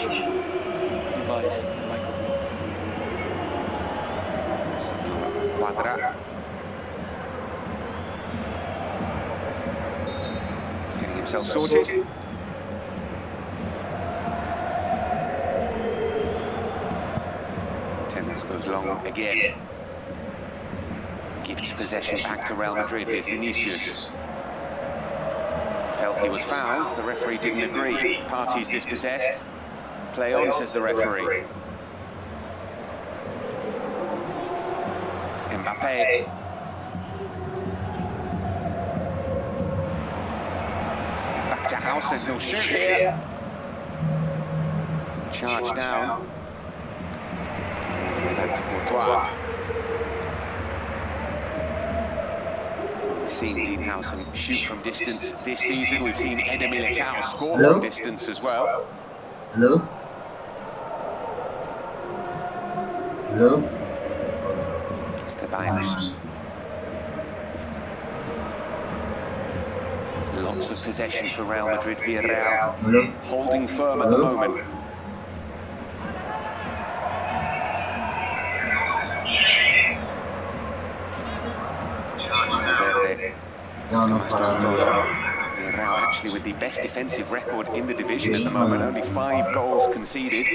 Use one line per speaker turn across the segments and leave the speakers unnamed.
device, the microphone.
Quadra. Getting himself sorted. Tennis goes long again. Gives possession back to Real Madrid. Here's Vinicius. Felt he was fouled. The referee didn't agree. Parties dispossessed. Play on, says the referee. Mbappe. It's back to Hausen. He'll shoot here. Charge down. Back to Courtois. We've seen Dean Hausen shoot from distance this season. We've seen Eder Militao score from distance as well.
Hello? Hello?
It's the Bayern. Lots of possession for Real Madrid. Villarreal holding firm at the moment. Villarreal actually with the best defensive record in the division at the moment. Only 5 goals conceded.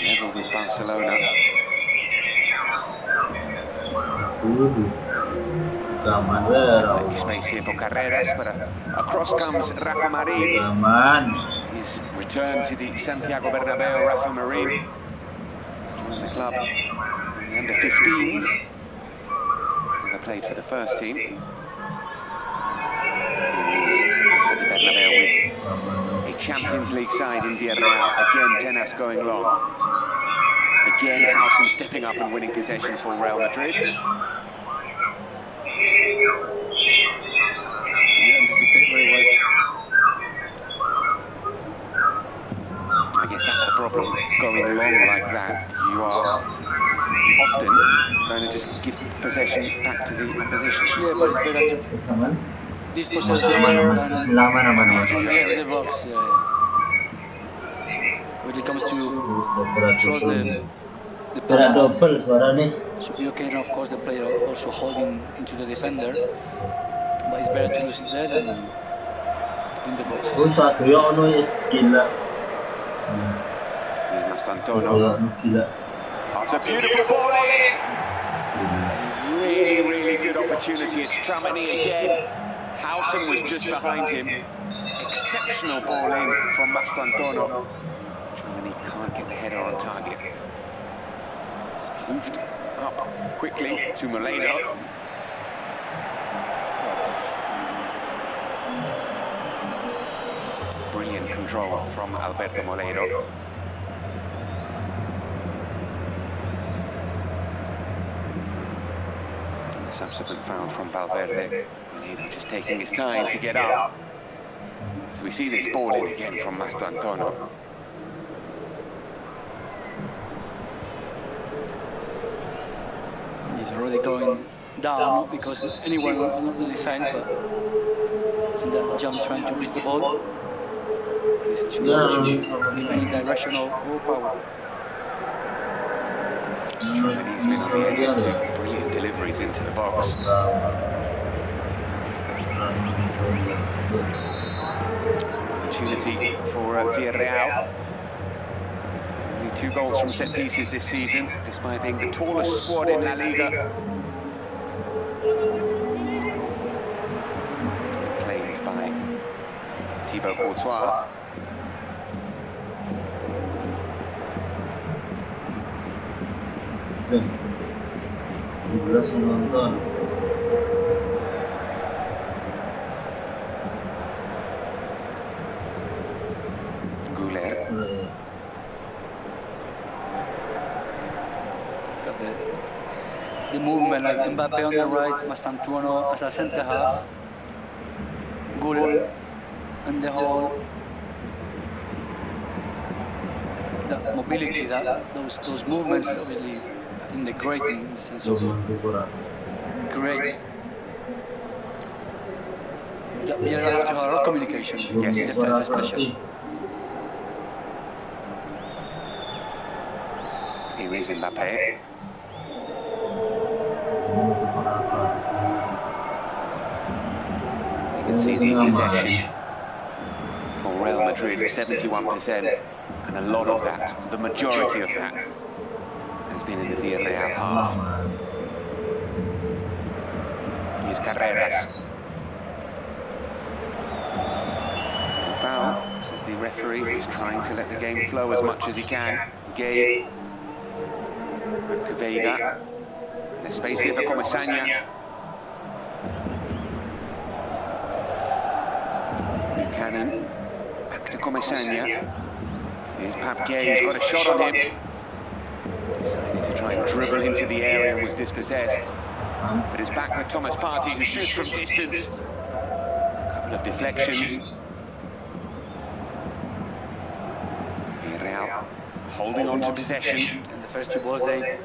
Level with Barcelona. Space here for Carreras, but across comes Rafa Marin. His return to the Santiago Bernabeu. Rafa Marin joined the club in the under-15s. Never played for the first team. He is at the Bernabeu with a Champions League side in Villarreal. Again, Tenas going long. Again, Hausen stepping up and winning possession for Real Madrid. I guess that's the problem. Going long like that, you are often going to just give possession back to the opposition.
Yeah, but it's better to dispossess there than on the edge of the box. When it comes to control the pass, so you can, of course, the player also holding into the defender, but it's better to lose it there than in the box.
Here's Antonio. It's a beautiful ball in. Really, really good opportunity. It's Tramini again. Hausen was just behind him. Exceptional ball in from Mastantuono. Tramini can't get the header on target. It's moved up quickly to Molino. Brilliant control from Alberto Molino. Subsequent foul from Valverde. Molino just taking his time to get up. So we see this ball in again from Mastantuono.
He's already going down, not because anyone on the defense, but that jump trying to reach the ball. It's too much in any direction or power.
He's been on the end of 2 brilliant deliveries into the box. Opportunity for Villarreal. Only 2 goals from set pieces this season, despite being the tallest squad in La Liga. Claimed by Thibaut Courtois.
Nonton.
Guler.
Got the movement, like Mbappe on the right, Mastantuono as a centre half, Guler and the whole that mobility, those movements, obviously. I think they're great in the sense of great. You have to have communication.
Yes,
defense especially.
Here is Mbappe. You can see the possession for Real Madrid, 71%, and a lot of that, the majority of that, has been in the Villarreal half. Here's Carreras. No foul, says the referee, who's trying to let the game flow as much as he can. Gay. Back to Veiga. There's space here for Comesaña. Buchanan. Back to Comesaña. Here's Pap Gay, who's got a shot on him. Decided to try and dribble into the area and was dispossessed. But it's back with Thomas Partey, who shoots from distance. A couple of deflections. Villarreal holding on to possession.
And the first two balls, they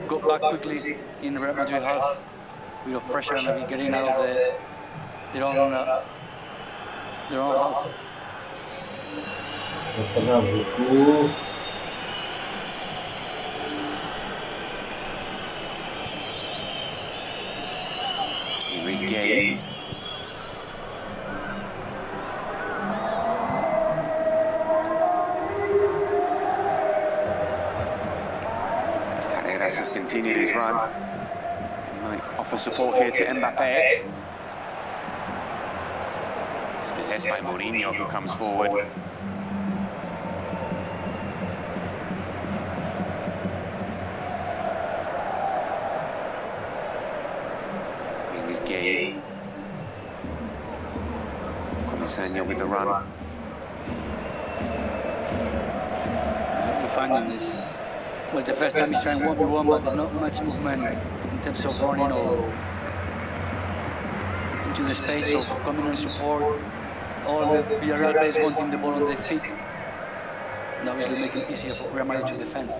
got back quickly in Real Madrid half. A bit of pressure and maybe getting out of their own half.
Here is Gay. Carreras has continued his run. He might offer support here to Mbappe. Dispossessed by Mourinho, who comes forward. Gay. Comesaña with the run.
What you're finding is, well, the first time he's trying 1v1, but there's not much movement in terms of running or into the space or coming and support. All the Villarreal players wanting the ball on their feet, and obviously making it easier for Real Madrid to defend.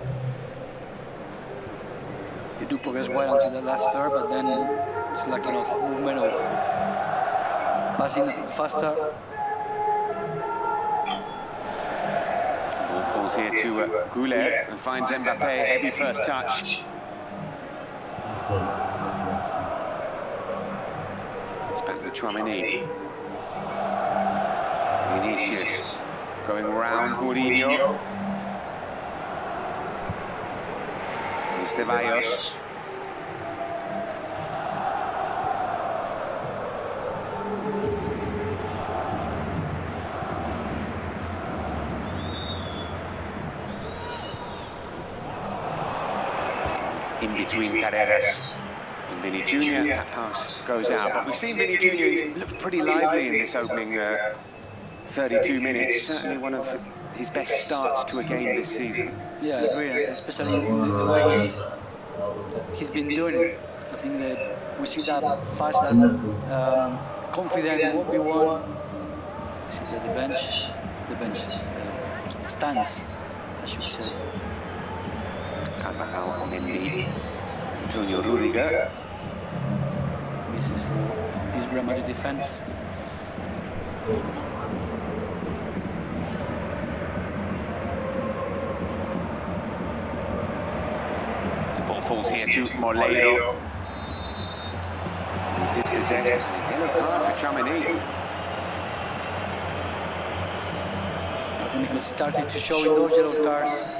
They do progress well until the last third, but then it's lacking of movement, of passing a bit faster.
Ball falls here to Goulet, and finds Mbappe, heavy first touch. It's back with Tchouaméni. Vinicius going round Mourinho. Here's Ceballos. In between Carreras and Vinny Jr. That pass goes out, but we've seen Vinny Jr. He's looked pretty lively in this opening 32 minutes. Certainly one of his best starts to a game this season.
Yeah, I agree, especially in the way he's been doing it. I think that we see that fast, that confident 1v1. See that the bench stands, I should say.
Carvajal, Mendy, Antonio Rudiger.
Misses for this Real Madrid defense.
The ball falls here to Moleiro. He's dispossessed. A yellow card for Tchouaméni.
I think it started to show in those yellow cards.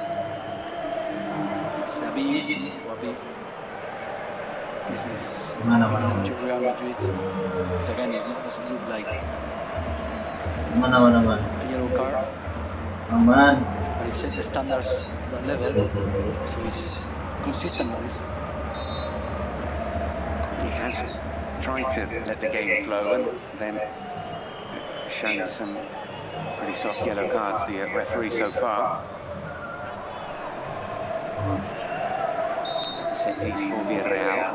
Habis, this is to Real Madrid. So again, it doesn't look like a yellow card, but it set the standards at that level, so it's consistent with this.
He has tried to let the game flow and then shown some pretty soft yellow cards, the referee so far. Set piece for Villarreal.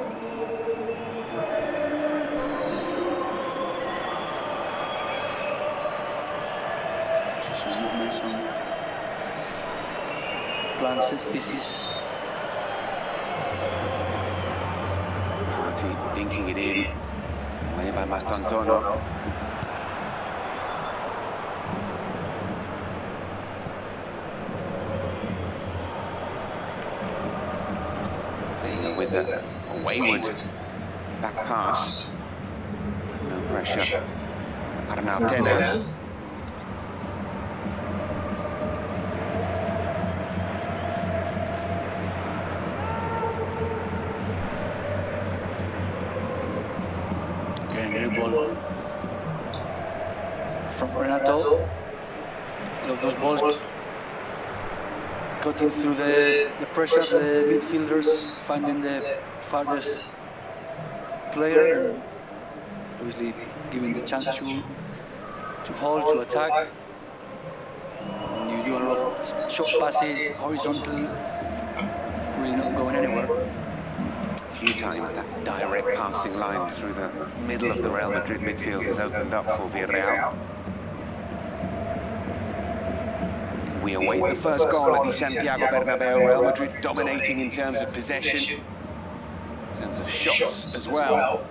So some movements on planned set pieces.
Partey dinking it in. Away by Mastantuono. with a wayward back pass. No pressure. Arnautenas.
Great ball from Renato. I love those balls cutting through the pressure of the midfielders, finding the farthest player, and obviously giving the chance to hold, to attack. And you do a lot of short passes, horizontal, really not going anywhere.
A few times that direct passing line through the middle of the Real Madrid midfield has opened up for Villarreal. We await the first goal at the Santiago Bernabeu. Real Madrid dominating in terms of possession, in terms of shots as well.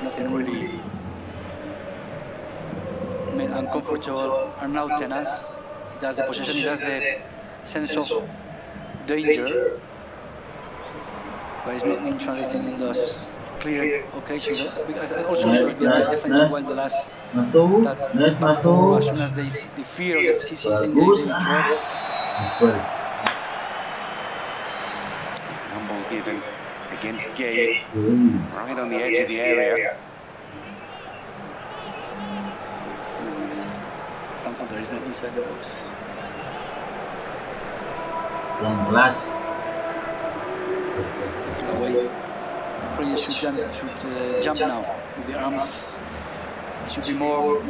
Nothing really made uncomfortable Arnautenas. He does the possession, he does the sense of danger, but it's not been translated in those clear occasions. Also because Villarreal is defending well the last that four, as soon as they fear they see something, they drop.
Humble given against Gay, right on the edge of the area.
Thankful there is no inside the box.
Long glass.
Away. Players should jump now with the arms. Should be more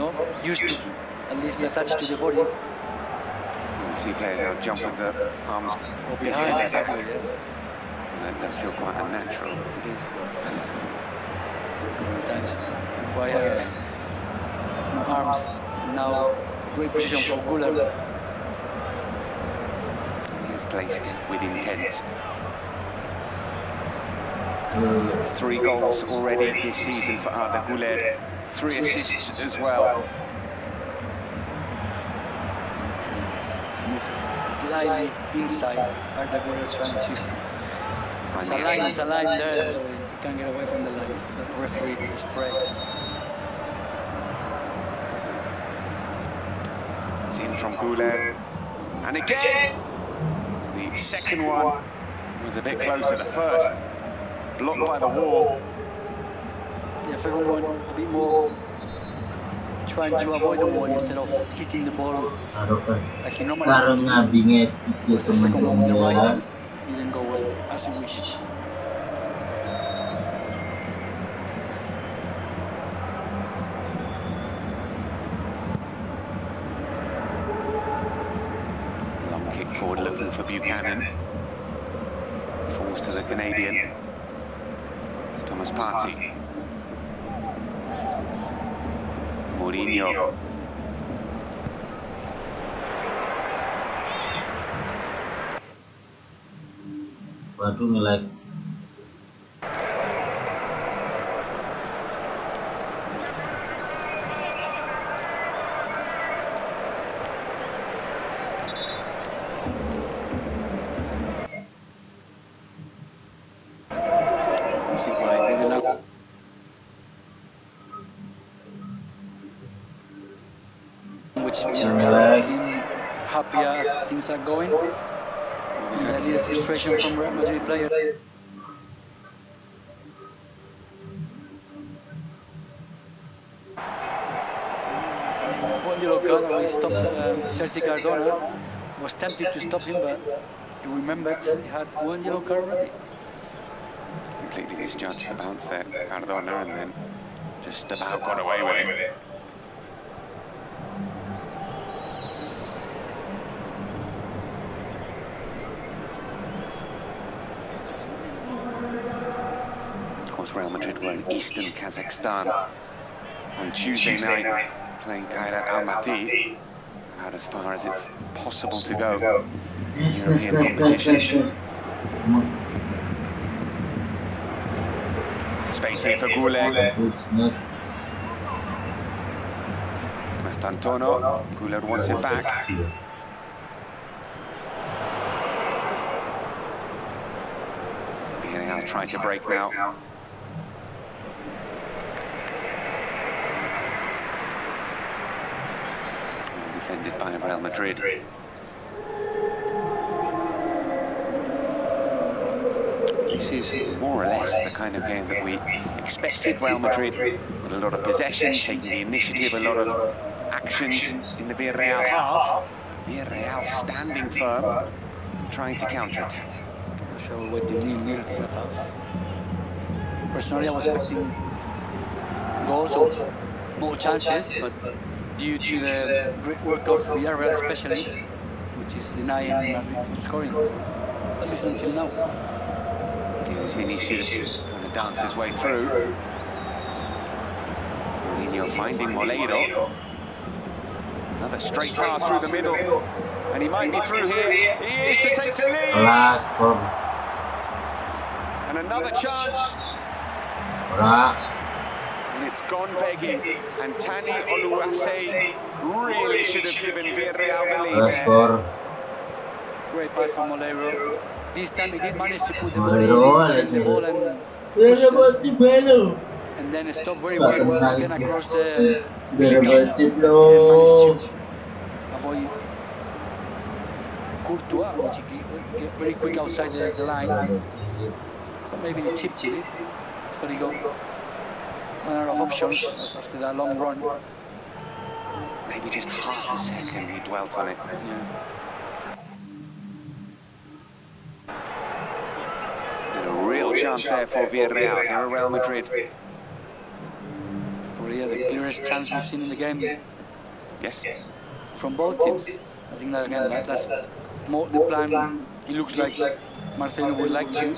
used to, at least attached to the body.
We see players now jump with the arms
Or behind,
their
exactly.
head. And that does feel quite unnatural.
It is. Sometimes require no arms. And now, great position for Guller.
He has placed it with intent. 3 goals already this season for Arda Güler, 3 assists as well.
It's moved slightly inside. Arda Güler trying to. It's a line there, so he can't get away from the line. The referee with the spray.
It's in from Güler. And again, the second one was a bit closer. The first, blocked by the wall.
Yeah, for everyone a bit more trying to avoid the wall instead of hitting the ball like he normally would. The second one with the right foot didn't go as he wished.
Long kick forward looking for Buchanan. Falls to the Canadian. It's Thomas Partey. Mourinho.
Waduh, nge-like.
Which Villarreal team happy as things are going. And a little frustration from Real Madrid players. One yellow card, we stopped Sergi Cardona. Was tempted to stop him, but he remembered he had 1 yellow card already.
Completely misjudged the bounce there, Cardona, and then just about got away with it. Of course, Real Madrid were in eastern Kazakhstan on Tuesday night, playing Kairat Almaty, about as far as it's possible to go in European competition. Space here for Güler. Mastantuono. Güler wants it back. try to break now. Well defended by Real Madrid. This is more or less the kind of game that we expected. Real Madrid with a lot of possession, taking the initiative, a lot of actions in the Villarreal half. Villarreal standing firm, trying to counter-attack.
So we're waiting nil for half. Personally, I was expecting goals or more chances, but due to the great work of Villarreal especially, which is denying Madrid from scoring, at least until now.
Here's Vinicius trying to dance his way through. Mourinho finding Moleiro. Another straight pass through the middle. And he might be through here. He is to take the lead. And another chance. And it's gone begging. And Tani Oluwase really should have given Villarreal the lead there.
Great pass from Moleiro. This time he did manage to put the ball in the ball and push and then stop very well again across the middle. Managed to avoid Courtois, which he get very quick outside the line. So maybe he chipped it. Thought he got one out of options after that long run.
Maybe just half a second he dwelt on it.
Yeah.
Chance there for Villarreal, here at Real Madrid.
Probably the clearest chance we've seen in the game.
Yes.
From both teams. I think that again, that's more the plan. It looks like Marcelo would like to.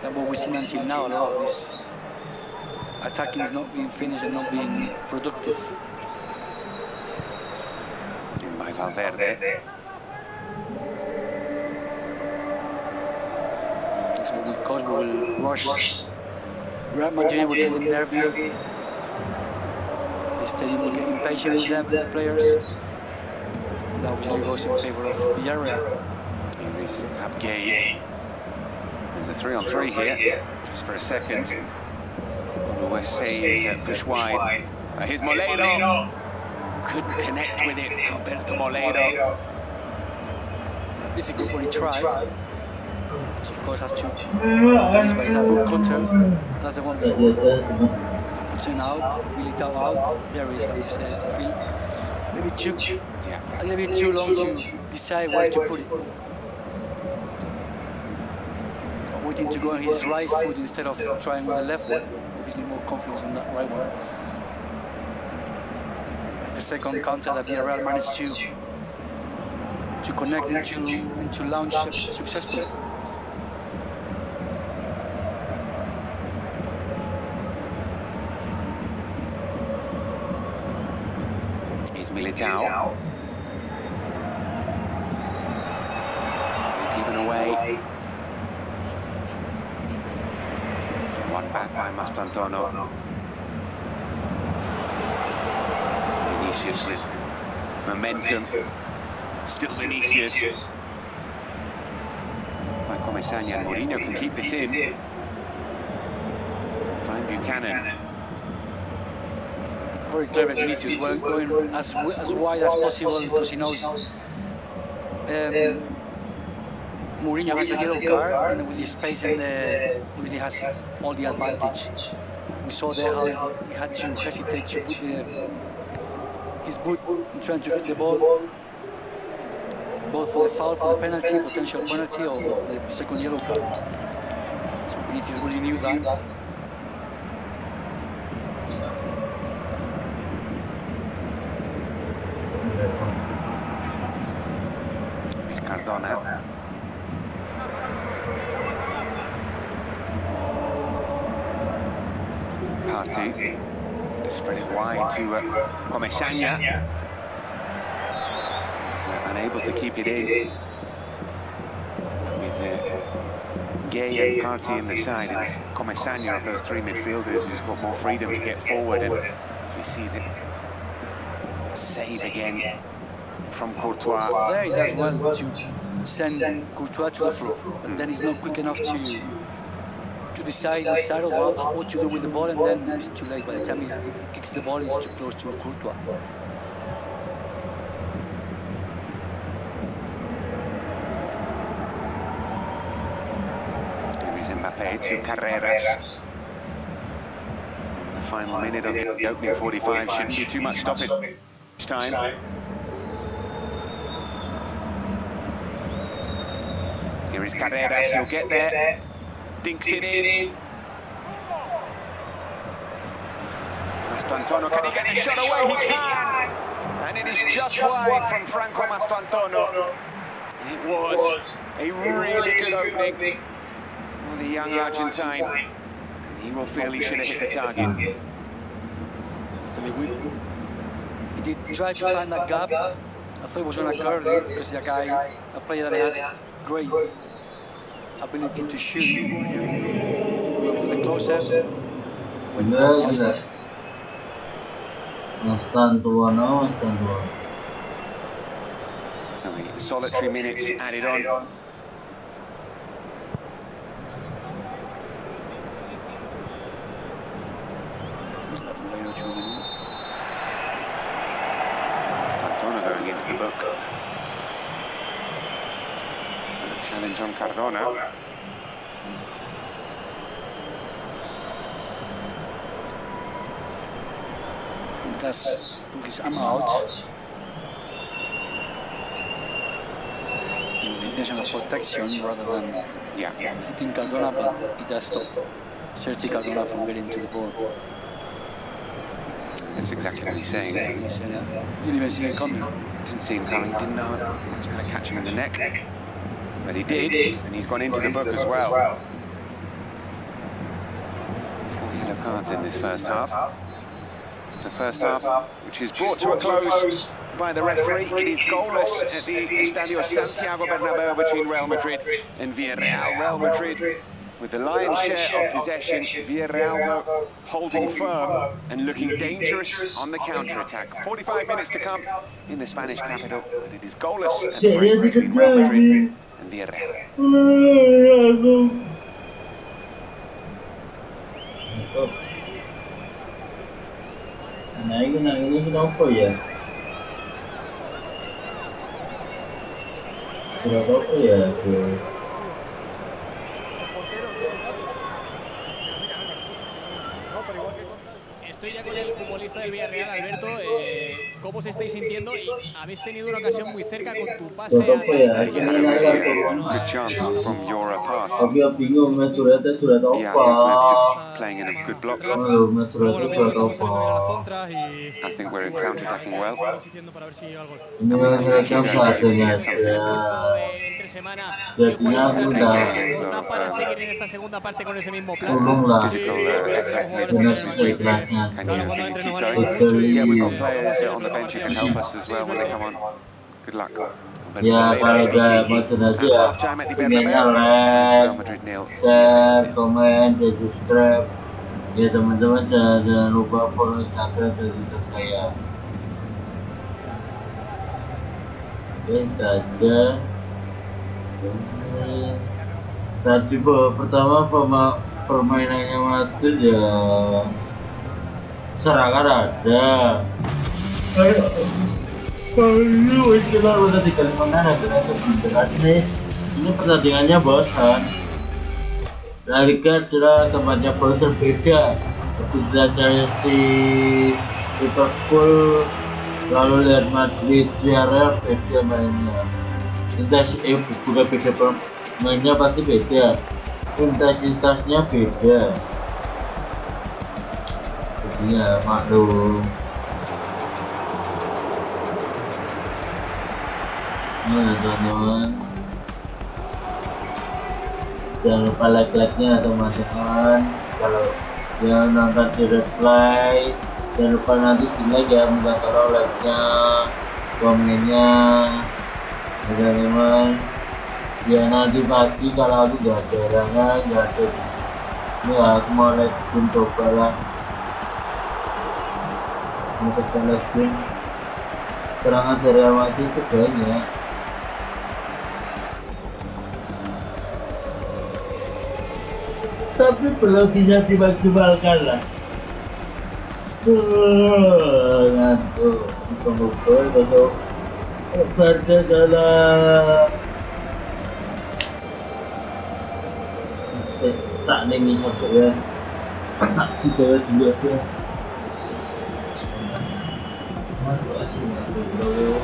Than what we've seen until now. A lot of this attacking is not being finished and not being productive.
And by Valverde.
Because we will rush. Real Madrid will get them nervy. The stadium will get impatient with them, the players. And that obviously goes in favor of Villarreal.
Here is Abgay. There's a 3-on-3 here, just for a second. Oluwase is pushed wide. Here's Moleiro. Couldn't connect with it, Roberto Moleiro.
It's difficult when he tried. So of course has to finish by his good counter. That's the one before. Putin out, Militao out. There is, like you said, Phil. Maybe a little bit too long to decide where to put it. Waiting to go on his right foot instead of trying with the left one. Obviously more confidence on that right one. The second counter that Villarreal managed to connect and to launch successfully.
Militao. Given away. One back by Mastantuono. Vinicius with momentum. Still Vinicius. By Comesaña, and Mourinho can keep this in. Find Buchanan.
Very clever Vinicius, going as wide as possible because he knows Mourinho has a yellow card, and with his space and he has all the advantage. We saw there how he had to hesitate to put his boot in trying to get the ball, both for the foul, for the penalty, potential penalty, or the second yellow card. So Vinicius really knew that.
Cardona. Party. To spread it wide to Comesaña. So unable to keep it in. With Gay and Party in the side, it's Comesaña of those three midfielders who's got more freedom to get forward. And as we see the save again from Courtois.
There he does well to send Courtois to the floor, but then he's not quick enough to to decide inside of what to do with the ball, and then it's too late. By the time he kicks the ball, it's too close to Courtois.
Here is Mbappe to Carreras. The final minute of the opening 45 shouldn't be too much stoppage time. Here is Carreras, he'll get there. Dinks it in. Mastantuono, can he get the shot away? He can! And it is just wide from Franco Mastantuono. It was a really good opening for the young Argentine. He will feel he should have hit the target.
He did try to find that gap. I thought it was going to occur because he's a player that has great ability to shoot. Go for the close-up.
Mastantuono.
So the solitary minutes added on. Mastantuono going against the book. Challenge on Cardona.
Does put his arm out. In the intention of protection rather than hitting Cardona, but he does stop Sergi Cardona from getting to the ball.
That's exactly what he's saying.
He said, didn't even see him coming.
Didn't see him coming, didn't know he was going to catch him in the neck. But he did, and he's gone into the book as well. 4 yellow cards in this first half. The first half, which is brought to a close by the referee. It is goalless at the Estadio Santiago Bernabeu between Real Madrid and Villarreal. Real Madrid with the lion's share of possession. Villarreal, though, holding firm and looking dangerous on the counter-attack. 45 minutes to come in the Spanish capital, but it is goalless at the break between Real Madrid and Villarreal.
Nah, ini kenapa ya? Kenapa ya?
Estoy ya con el futbolista del Villarreal, Alberto. ¿Cómo os estáis sintiendo? Y habéis tenido una ocasión muy cerca con tu pase.
You had a really good chance from your pass.
Aku bingung surat
Yeah,
apa?
playing in a good block.
Surat apa?
I think we're counter-attacking well.
Ini kan seadanya aja. Jadinya aku udah
Para seguir en esta segunda parte con ese mismo plan.
tolong lah.
Physical effort needed.
Benar sudah ikhlasnya.
Can you keep going? Yeah, we've got players on the bench who can help us as well when they come on. Good luck.
Ya kalau udah macam aja ya, pengennya like, share, komen, dan subscribe. Ya teman-teman jangan lupa follow Instagram dan Twitter saya. Oke, saja. Tadi pertama permainannya Madrid ya, serangan ada. Aduh, kita udah 3 menit aja beneran nih. Ini pertandingannya bosan. La Liga adalah tempatnya bosan beda. Berbeda Chelsea, Liverpool, lalu Real Madrid, Villarreal beda mainnya. Bukan beda mainnya pasti beda. Intensitasnya beda. Jadi ya maklum. Nah, teman-teman, jangan lupa like-nya teman-teman. Kalau yang nonton di replay, jangan lupa nanti di like ya, minta tolong like-nya, komennya, teman-teman. Ya nanti pagi kalau aku nggak ada halangan, nggak ada ini aku mau like coba lah, mau ke like serangan dari Mati itu banyak. tapi belum bisa dimaksimalkan lah. Ngantuk, muka-muka kalau berada dalam tak nengis masuk ya, tak juga dulu aja. Aduh asyik dulu.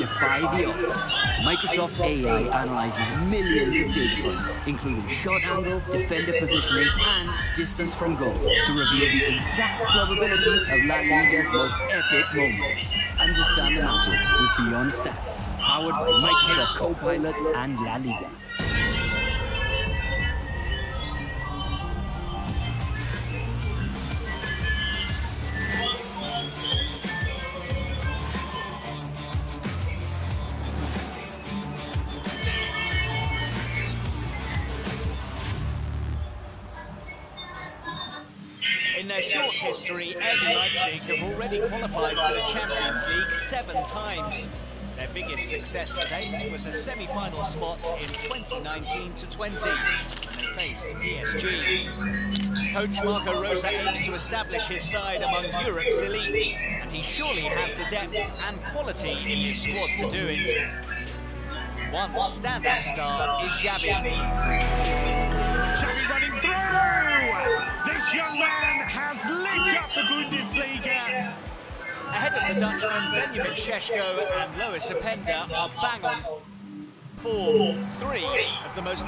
Defy the odds. Microsoft AI analyzes millions of data points, including shot angle, defender positioning, and distance from goal, to reveal the exact probability of La Liga's most epic moments. Understand the magic with Beyond Stats, powered by Microsoft Copilot and La Liga.
In their short history, RB Leipzig have already qualified for the Champions League 7 times. Their biggest success to date was a semi-final spot in 2019-20, when they faced PSG. Coach Marco Rosa aims to establish his side among Europe's elite, and he surely has the depth and quality in his squad to do it. One standout star is Xavi.
Xavi running through! This young man has lit up the Bundesliga.
Ahead of the Dutchman, Benjamin Šeško and Lois Openda are bang on form. 3 of the most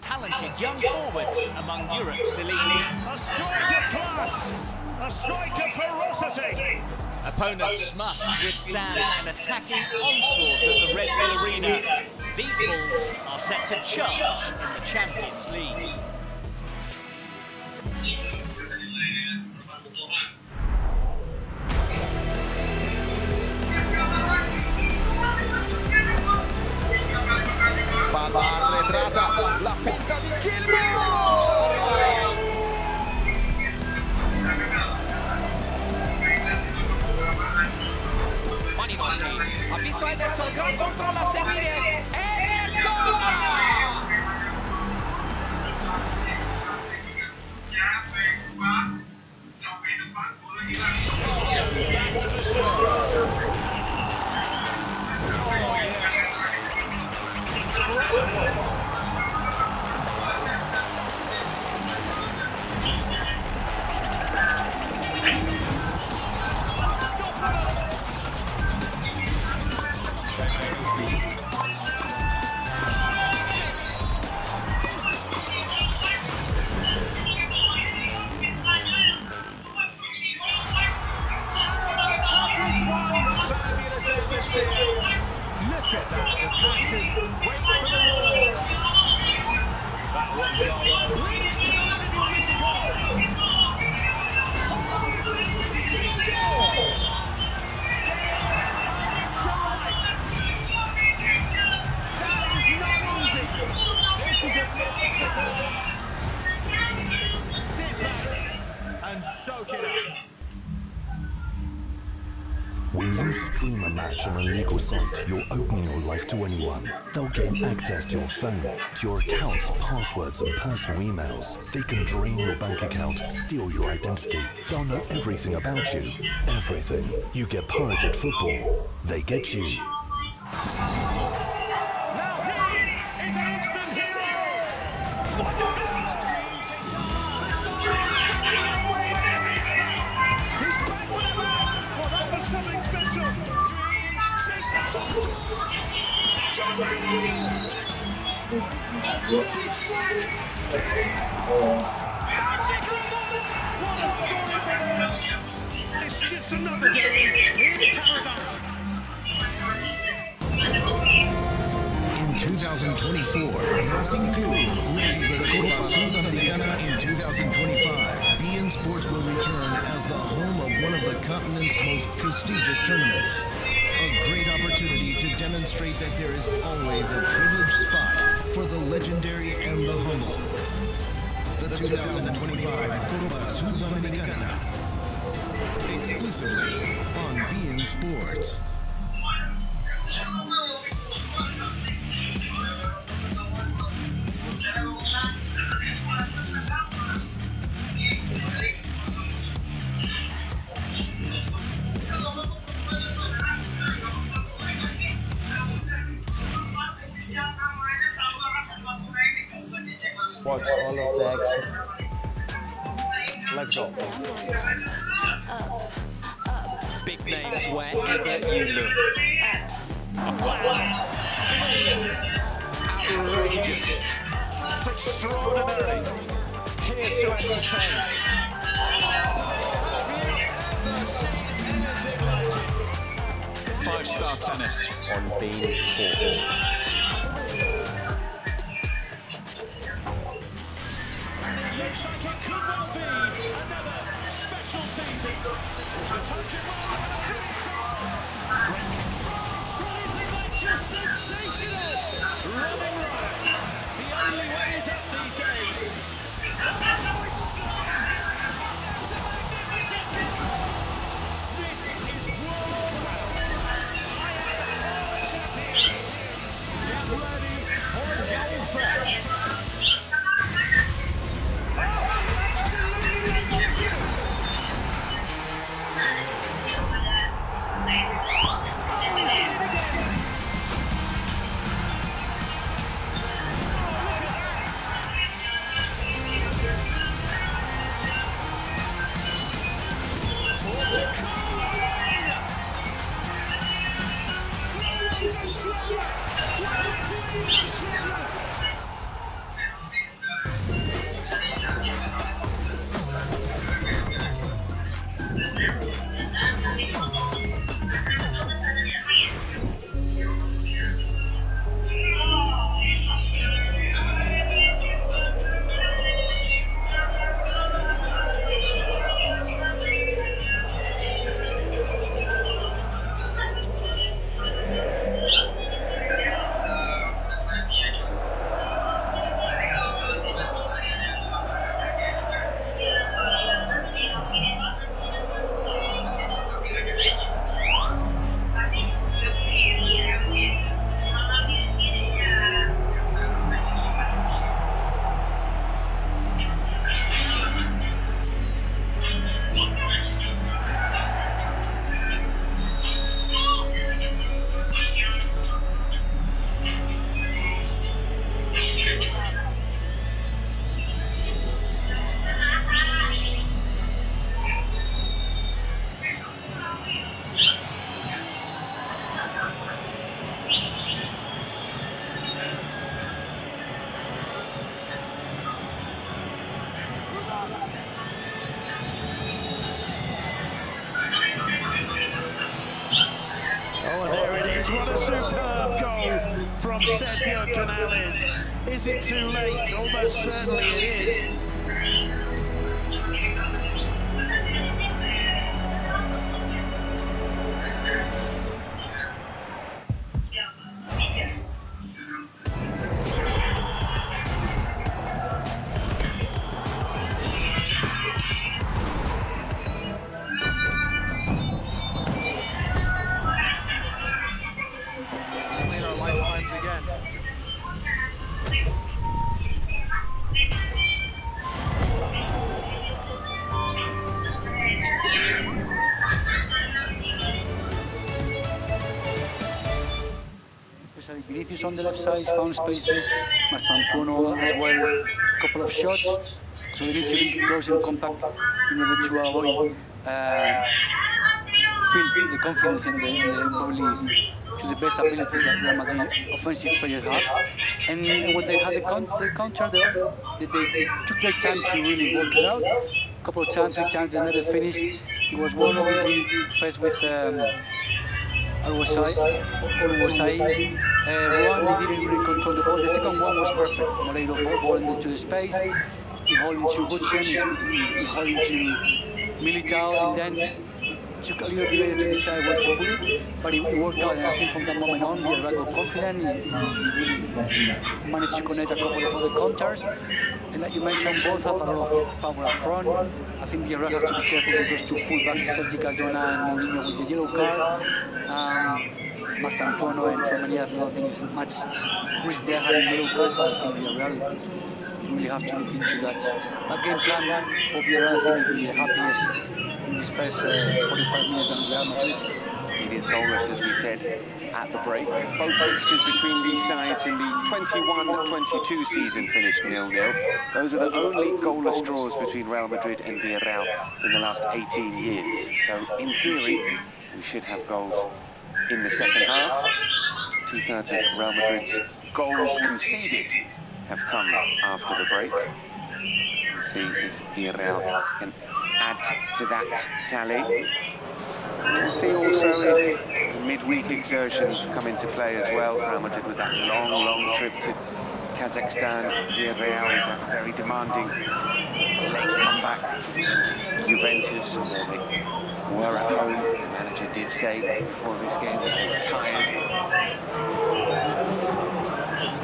talented young forwards among Europe's elite.
A striker class! A striker ferocity!
Opponents must withstand an attacking onslaught at the Red Bull Arena. These Bulls are set to charge in the Champions League.
Palla arretrata, la finta di Gilmour!
Malinowski ha visto Ederson, gran controllo a seguire. Ederson!
When you stream a match on a legal site, you're opening your life to anyone. They'll gain access to your phone, to your accounts, passwords and personal emails. They can drain your bank account, steal your identity. They'll know everything about you. Everything. You get pirated football. They get you.
Now he is an instant hero! It's just another day in paradise.
In 2024, Racing Club raised the Copa Sudamericana in 2025. beIN Sports will return as the home of one of the continent's most prestigious tournaments. A great opportunity to demonstrate that there is always a privileged spot for the legendary and the humble. The 2025 Copa Sudamericana. Exclusively on beIN Sports.
Watch all of the action. Let's go.
Big names wherever you look. Wow. Outrageous.
It's extraordinary. Here to entertain.
Five-star tennis
On beIN Sports.
Looks like it could well be another special season.
Isn't that just sensational? Running riot. The only way is up these days. This is world champions. Get ready for a goal fest.
What a superb goal from Sergio Canales. Is it too late? Almost certainly it is.
Vinicius on the left side found spaces, Mastantuono as well, a couple of shots, so they need to be close and compact in order to avoid feel the confidence and probably to the best abilities that Real Madrid offensive players have. And when they had the counter, they took their time to really work it out. A couple of times, 3 times, they never finished. It was one obviously faced with Al-Wasai. One, they didn't really control the ball. The second one was perfect. Moreiro ball into the space. He hauled into Hudson, he hauled into Militao, and then it took a little bit later to decide where to put it, but it worked out, and I think from that moment on, Villarreal got confident. He really managed to connect a couple of other counters, and like you mentioned, both have a lot of power up front. I think Villarreal have to be careful with those 2 fullbacks, Sergi Cardona and Mourinho, with the yellow card. Mastantuono and Tremania, I don't think it's much risk there having yellow cards, but I think Villarreal really have to look into that. That game plan for Bendera, I think, will be the happiest in this first 45 minutes than Real Madrid.
It is goalless, as we said at the break. Both fixtures between these sides in the 21-22 season finished 0-0. Those are the only goalless draws between Real Madrid and Villarreal in the last 18 years. So, in theory, we should have goals in the second half. 2/3 of Real Madrid's goals conceded have come after the break. We'll see if Villarreal can add to that tally. We'll see also if the midweek exertions come into play as well. Real Madrid with that long trip to Kazakhstan, Villarreal with that very demanding late comeback against Juventus, although they were at home. The manager did say before this game that they were tired.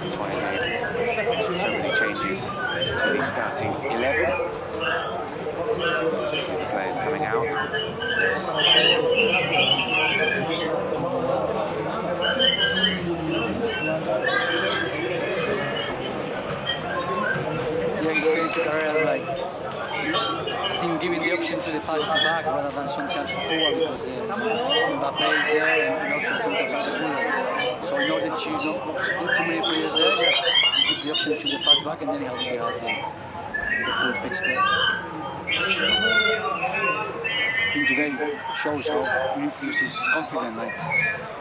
That's why he made so many changes to the starting 11. See the players coming out.
Yeah, he's saying to Karen, like, I think giving the option to the pass at the back rather than sometimes forward, because Mbappe is there and also sometimes at the corner. So in order to not get too many players there, just give the option to the pass back, and then he has the full pitch there. I think today shows how Vinicius is confident. Like,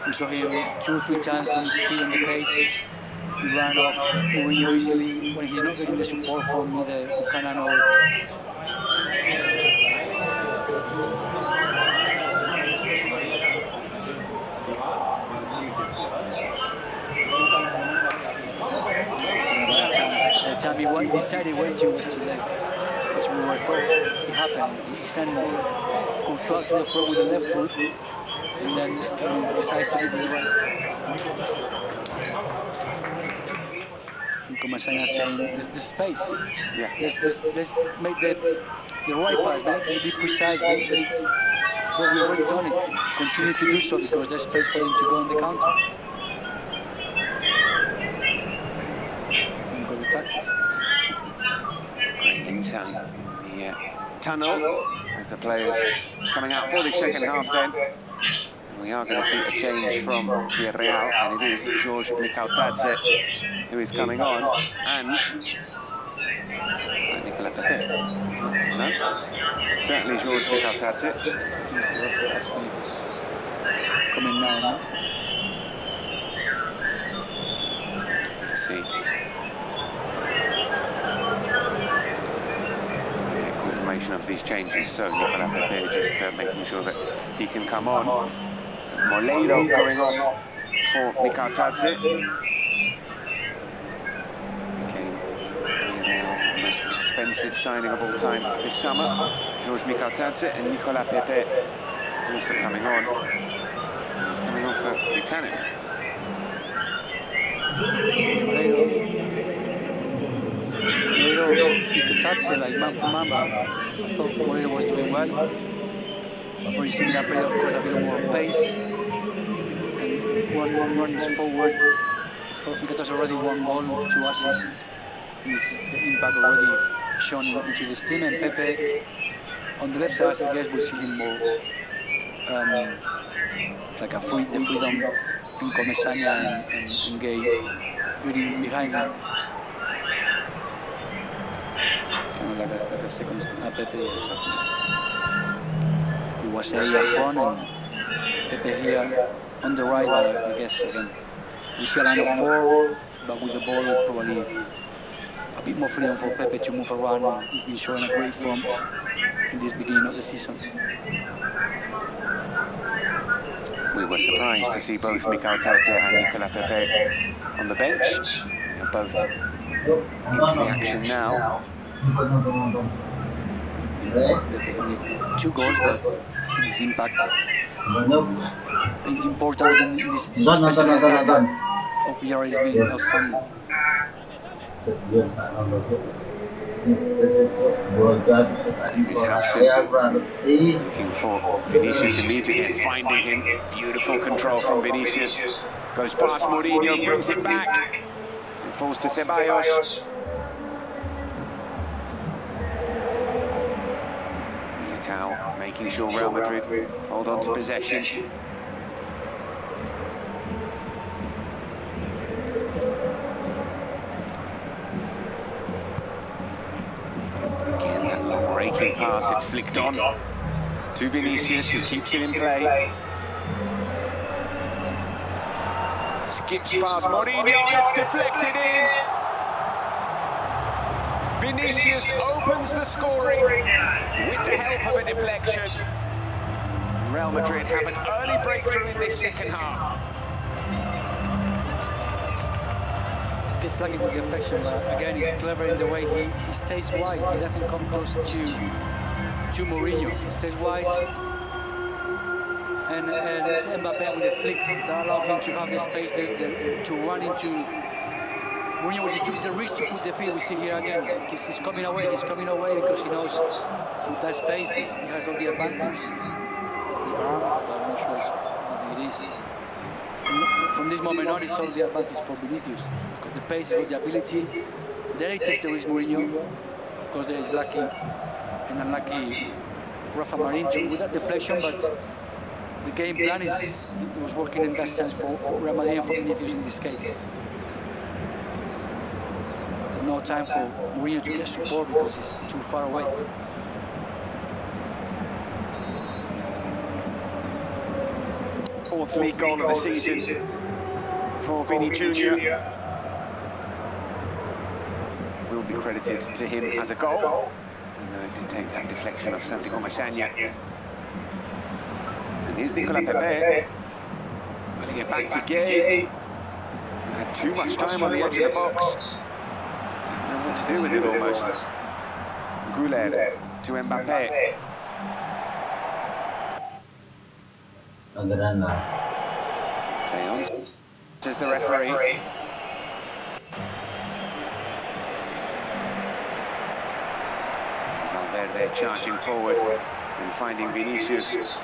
we saw him 2 or 3 times on speed and the pace. He ran off Mourinho easily when he's not getting the support from either Buchanan or the time he decided way too was too late, which we were thought it happened. He sent Courtois to the floor with the left foot, and then he decides to give it the right. And Comasanya saying, there's the space.
Yeah.
Let's make the right pass, be precise, well, we've already done it. Continue to do so because there's space for them to go on the counter.
Great insight. The tunnel as the players coming out for the second half then. And we are going to see a change from Villarreal, and it is George Mikautadze who is coming on, and Nicolas Pepe. No? Certainly George Mikautadze.
Coming now, no?
Let's see. Confirmation of these changes, so Nicolas Pepe just making sure that he can come on. Moleiro going off for Mikautadze. Villarreal's most expensive signing of all time this summer. George Mikautadze, and Nicolas Pepe is also coming on. He's coming on for Buchanan.
Mikautadze, like man for man, I thought Moreira was doing well. Very similar play, of course, a bit more pace. And one runs forward. Mikautadze already 1 goal, 2 assists. And the impact already shown into this team. And Pepe on the left side, I guess we'll see him more. It's like the freedom in Comasanya and Gay reading behind him. Kind of like a second Pepe. He was A up front and Pepe here on the right, but I guess again we see a line of 4, but with the ball probably a bit more freedom for Pepe to move around. He's been showing a great form in this beginning of the season.
We were surprised to see both Mikel Arteta and Nicolas Pepe on the bench. They're both into the action now.
Pepe only 2 goals, but I think his impact is important in this especially attack of Villarreal has been outstanding.
Here's Housen looking for Vinicius immediately and finding him. Beautiful control from Vinicius. Goes past Mourinho, brings it back. It falls to Ceballos. Militao making sure Real Madrid hold on to possession. Again, that long raking pass, it's flicked on to Vinicius, who keeps it in play. Skips past Mourinho, and it's deflected in. Vinicius opens the scoring with the help of a deflection. Real Madrid have an early breakthrough in this second half.
Gets lucky with the deflection, but again, he's clever in the way he stays wide. He doesn't come close to Mourinho. He stays wide, and it's Mbappé with the flick that allowed him to have the space to run into Mourinho. He took the risk to put the feet. We see here again. He's coming away. He's coming away because he knows with that space he has all the advantage. It's the arm, but I'm not sure if it is. From this moment on, it's all the advantage for Vinicius. He's got the pace, he's got the ability. There he takes the risk, Mourinho. Of course, there is lucky and unlucky Rafa Marin with that deflection, but the game plan was working in that sense for Real Madrid and for Vinicius in this case. There's no time for Mourinho to get support because he's too far away.
Fourth league goal of the season for Vini Jr. It will be credited to him as a goal. And did take that deflection of Santiago Masanya. And here's Nicolas Pepe. Putting it back to Gay. Had too much time on the edge of the box. Didn't know what to do with it almost. Goulet to Mbappé. Play on, says the referee. Valverde charging forward and finding Vinicius. It's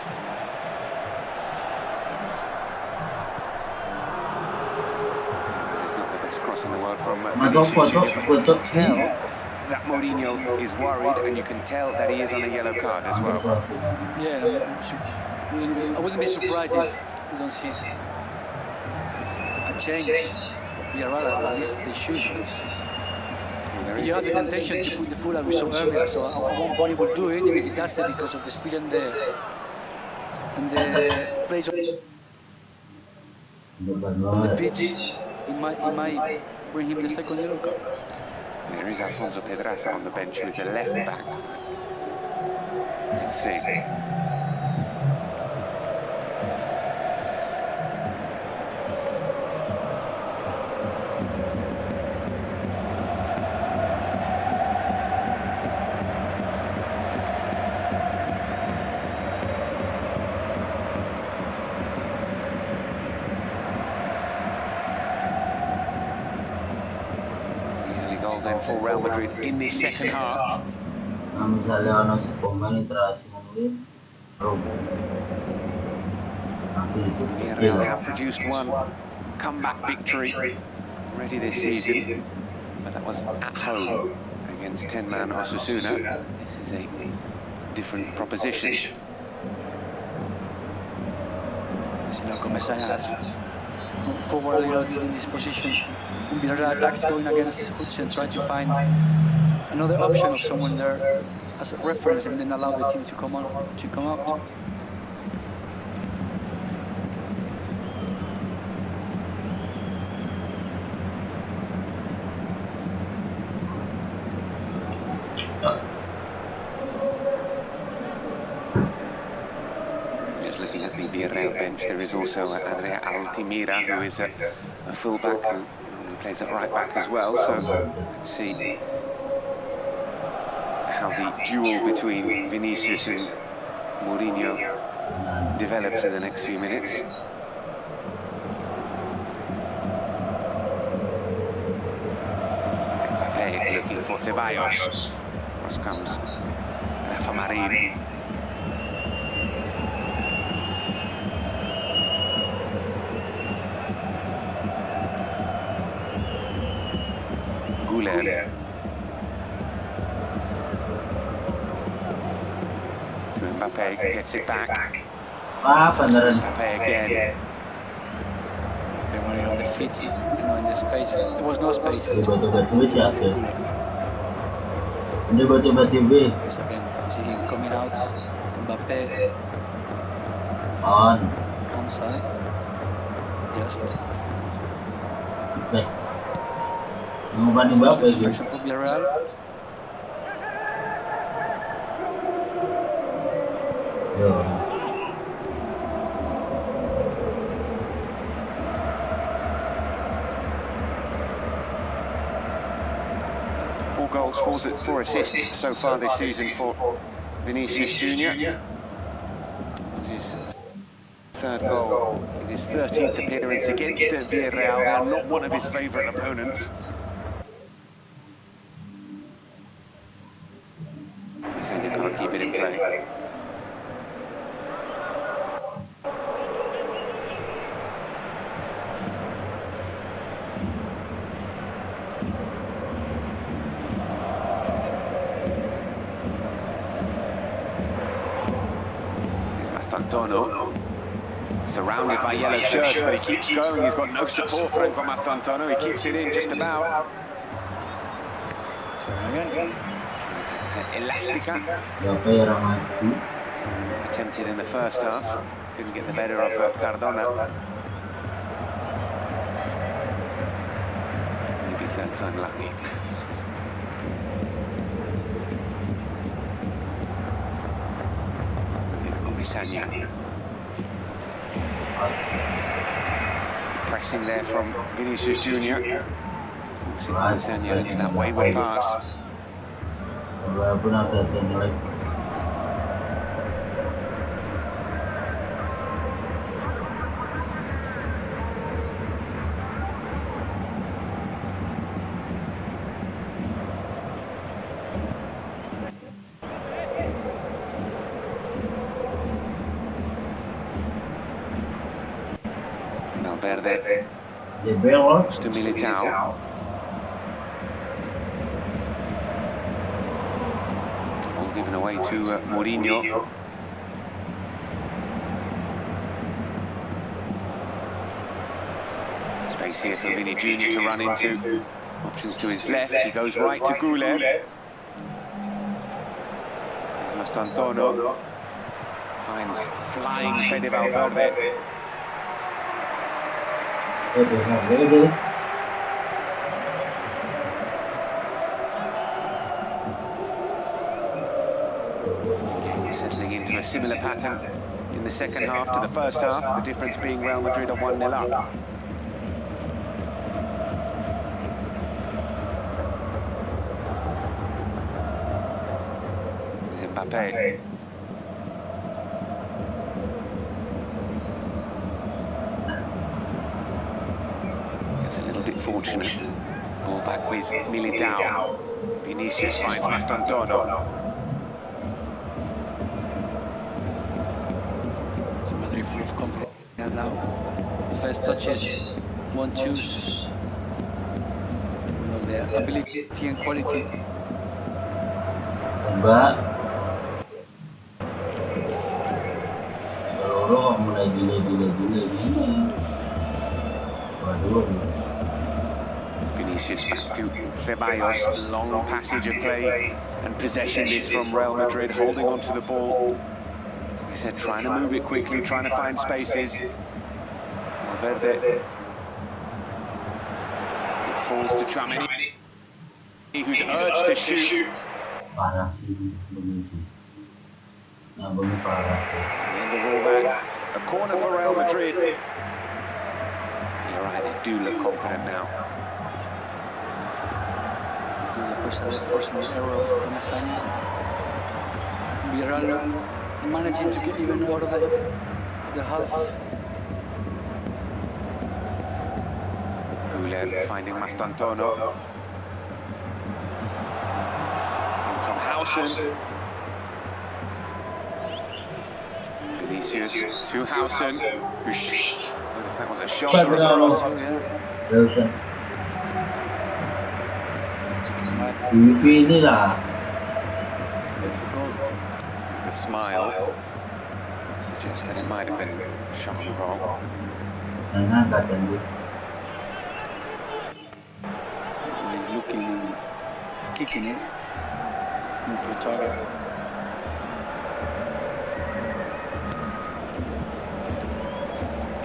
not the best cross in the world from Vinicius Jr., but you can tell that Mourinho is worried, and you can tell that he is on a yellow card as well.
Yeah, I wouldn't be surprised if we don't see a change for Villarreal. At least they should, because you have the temptation to put the full as we saw earlier. So I won't Bonnie will do it, even if he does it because of the speed and the place on the pitch. It might bring him the second yellow card.
There is Alfonso Pedraza on the bench, who is a left back. Let's see. Then for Real Madrid in this second half. Villarreal have produced one comeback victory already this season, but that was at home against 10-man Osasuna. This is a different proposition.
Messiah has moved forward a little bit in this position. Villarreal attacks going against Hutchen, trying to find another option of someone there as a reference and then allow the team to come out.
course, there is also Adria Altimira, who is a full-back who plays at right-back as well. So let's see how the duel between Vinicius and Mourinho develops in the next few minutes. Mbappe looking for Ceballos. Cross comes Rafa Marin. Guler. To Mbappe, gets it back. Mbappe again.
They were on the feet, in the space. There was no space. Yes, again, see him coming out. Mbappe onside. Just. Infection for Villarreal.
Four goals, four assists so far this season for Vinicius Junior. This is third goal in his 13th appearance against Villarreal. They're not one of his favourite opponents. He said you can't keep it in play. Antonio, surrounded by yellow shirts, but he keeps going. He's got no support, Franco Mastantuono. He keeps it in just about. Elastica. Attempted in the first half. Couldn't get the better of Cardona. Maybe third time lucky. Comisania. Pressing there from Vinicius Junior. Forcing Comisania into that wayward pass. Valverde. To Militao. All given away to Mourinho. Space here for Vini Junior to run into. Options to his left. He goes right to Guler. Mastantuono finds flying Fede Valverde. Settling into a similar pattern in the second half to the first half, the difference being Real Madrid are 1-0 up. There's Mbappe. It's a little bit fortunate. Ball back with Militao. Vinicius finds Mastantuono.
Madrid full of confidence now. First touches, one choose. You know, their ability and quality.
Mbak, kalau mulai gila ini. Waduh.
Vinicius back to Ceballos. Long passage of play and possession is from Real Madrid, holding on to the ball. We said trying to move it quickly, trying to find spaces. Valverde. It falls to Tramini, who's urged to shoot.
Parah sih begitu. Nah, parah.
At the end of all that, A corner for Real Madrid. You're right, they do look confident now.
They do the personal efforts in the error of Konten. Villarreal managing to get even out of the half.
Keren finding Mastantono. In from Hausen. Vinicius to Hausen. I don't know if that was a shot or a cross. The smile suggests that it might have been shot on goal.
He's looking and kicking it in for target.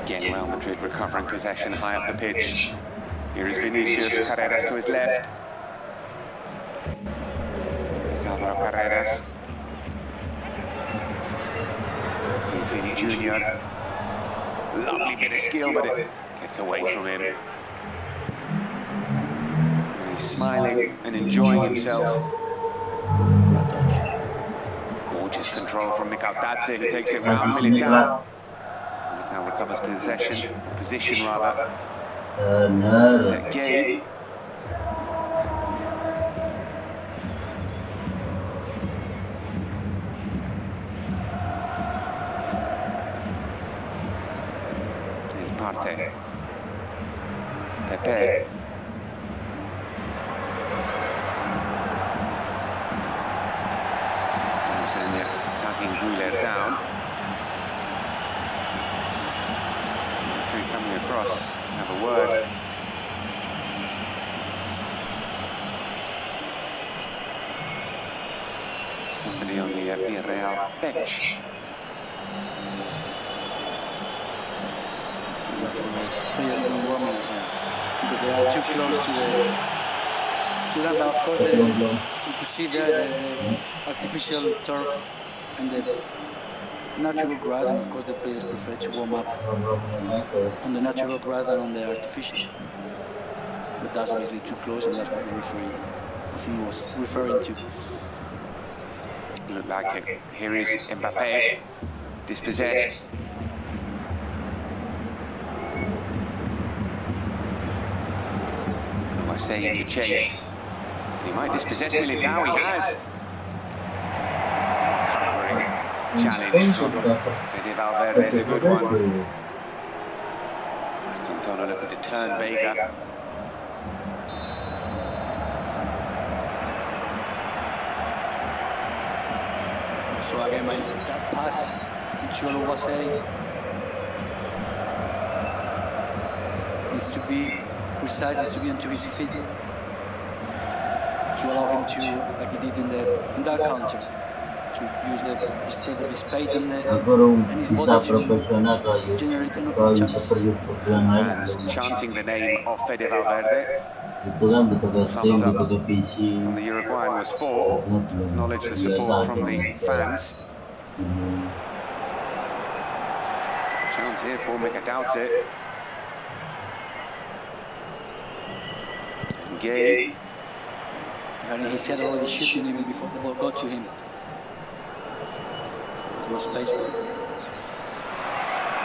Again, Real Madrid recovering possession high up the pitch. Here is Vinicius, Carreras to his left. Here's Alvaro Carreras. Vini Jr. Lovely bit of skill, but it gets away from him. And he's smiling and enjoying himself. Gorgeous control from Mikaldadze, who takes it round Militao. Militao recovers position rather. Set game. Parte. Pepe. Attacking Guler down. Referee coming across to have a word. Somebody on the Villarreal bench.
Players in warming because they are too close to them. But of course, you could see there the artificial turf and the natural grass, and of course the players prefer to warm up on the natural grass than on the artificial. But that's obviously too close, and that's what the referee, I think, was referring to.
Look like it. Here is Mbappe, dispossessed. Saying to chase. He might dispossess Militao, he has. Covering challenge from Fede Valverde is a good one. Mastantono looking to turn Vega.
So again, that pass in Sholawat needs to be precise, is to be onto his feet to allow him to, like he did in that counter, to use the spread of his pace and his body to generate an open chance.
Fans chanting the name of Fede Valverde. Thumbs up from the Uruguayan was 4. Acknowledge the support from the fans. There's a chance here for Mikaldadze. Gay.
He said already shooting even before the ball got to him. There's no space for him.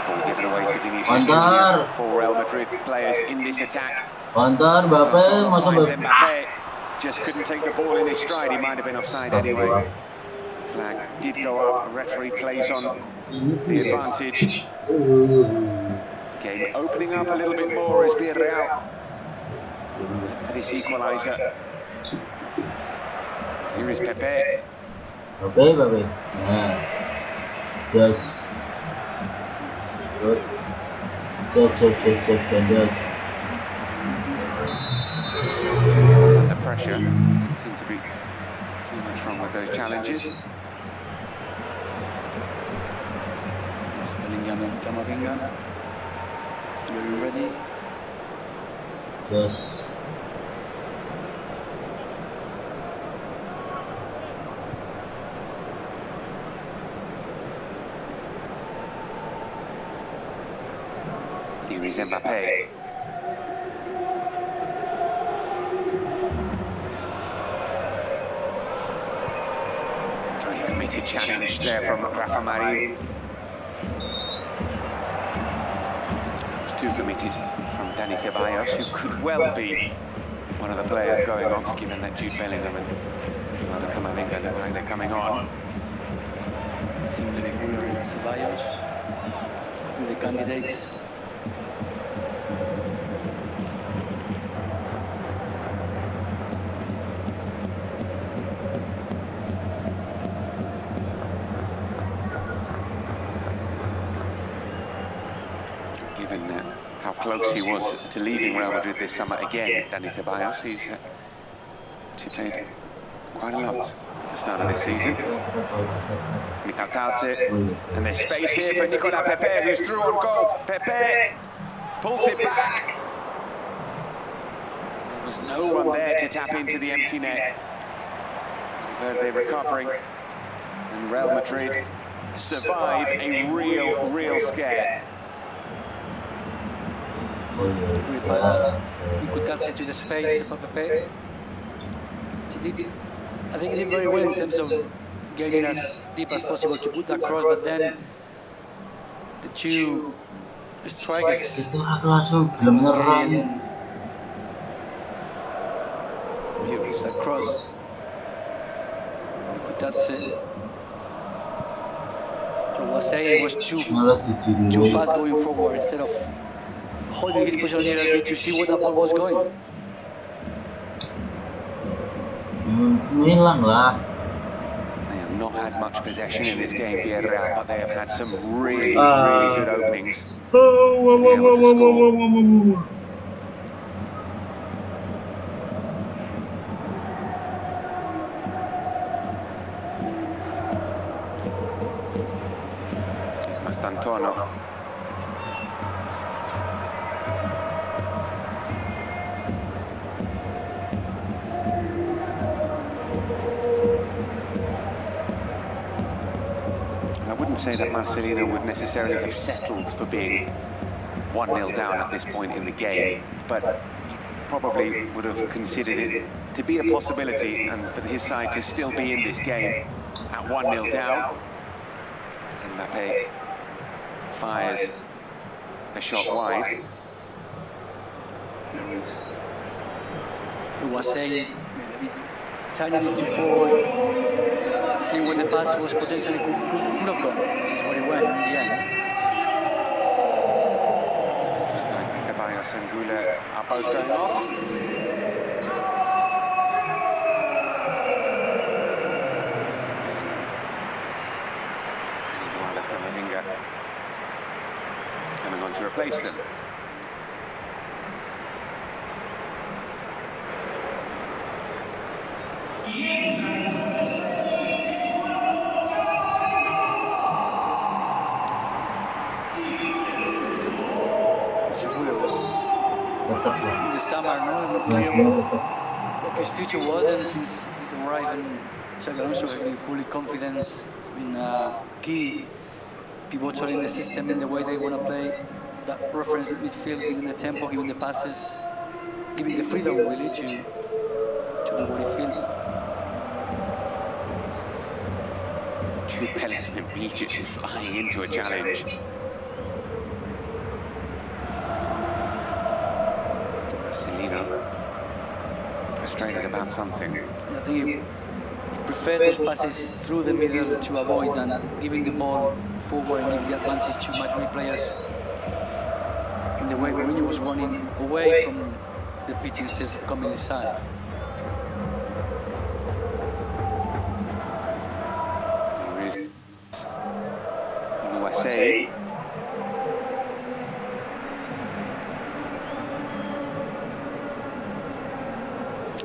Ball given away to Vinicius Jr. For Real Madrid players in this attack. Mbappe just couldn't take the ball in his stride. He might have been offside anyway. Flag did go up. A referee plays on the advantage. Game opening up a little bit more as Villarreal for this equaliser. Here is Pepe.
Pepe. Yes. Good. Check.
Was under pressure. Seemed to be too much wrong with those challenges.
Bellingham and Camavinga. You're ready?
Yes.
is Mbappe. Very committed challenge there from Rafa Marin. Too committed from Dani Ceballos, who could well be one of the players going off, given that Jude Bellingham and Camavinga look like they're coming on.
I think maybe Ceballos with the candidates.
Given how close he was to leaving Real Madrid this summer again, Dani Ceballos, he's played quite a lot at the start of this season. Mikel Tautze, and there's space here for Nicolas Pepe, who's through on goal. Pepe pulls it back. There was no one there to tap into the empty net. Valverde recovering, and Real Madrid survive a real scare.
We could touch it to the space for Pepe. I think he did very well in terms of getting as deep as possible to put that cross, but then the two strikers, here is that cross. We could touch it. I was saying it was too fast going forward instead of holding his position here a bit to see where the ball was going.
They have not had much possession in this game, Villarreal, but they have had some really good openings. It's Mastantuono. I wouldn't say that Marcelino would necessarily have settled for being 1-0 down at this point in the game, but he probably would have considered it to be a possibility and for his side to still be in this game at 1-0 down. Mbappe fires a shot wide.
Who was saying tiny bit too forward, seeing when the pass was potentially could have gone, which is what it went in the end.
Ceballos and Gula are both going off. And Camavinga coming on to replace them.
In the summer, no clear what his future was, and since he's arrived and Xabi Alonso has been fully confident, it's been key, pivotal in the system, in the way they want to play, that reference midfield, giving the tempo, giving the passes, giving the freedom really to do what he feels.
Jude Bellingham immediately flying into a challenge. Marcelino frustrated about something.
I think he prefers those passes through the middle to avoid than giving the ball forward and giving the advantage to Madrid players in the way Mourinho was running away from the pitch instead of coming inside.
There is USA.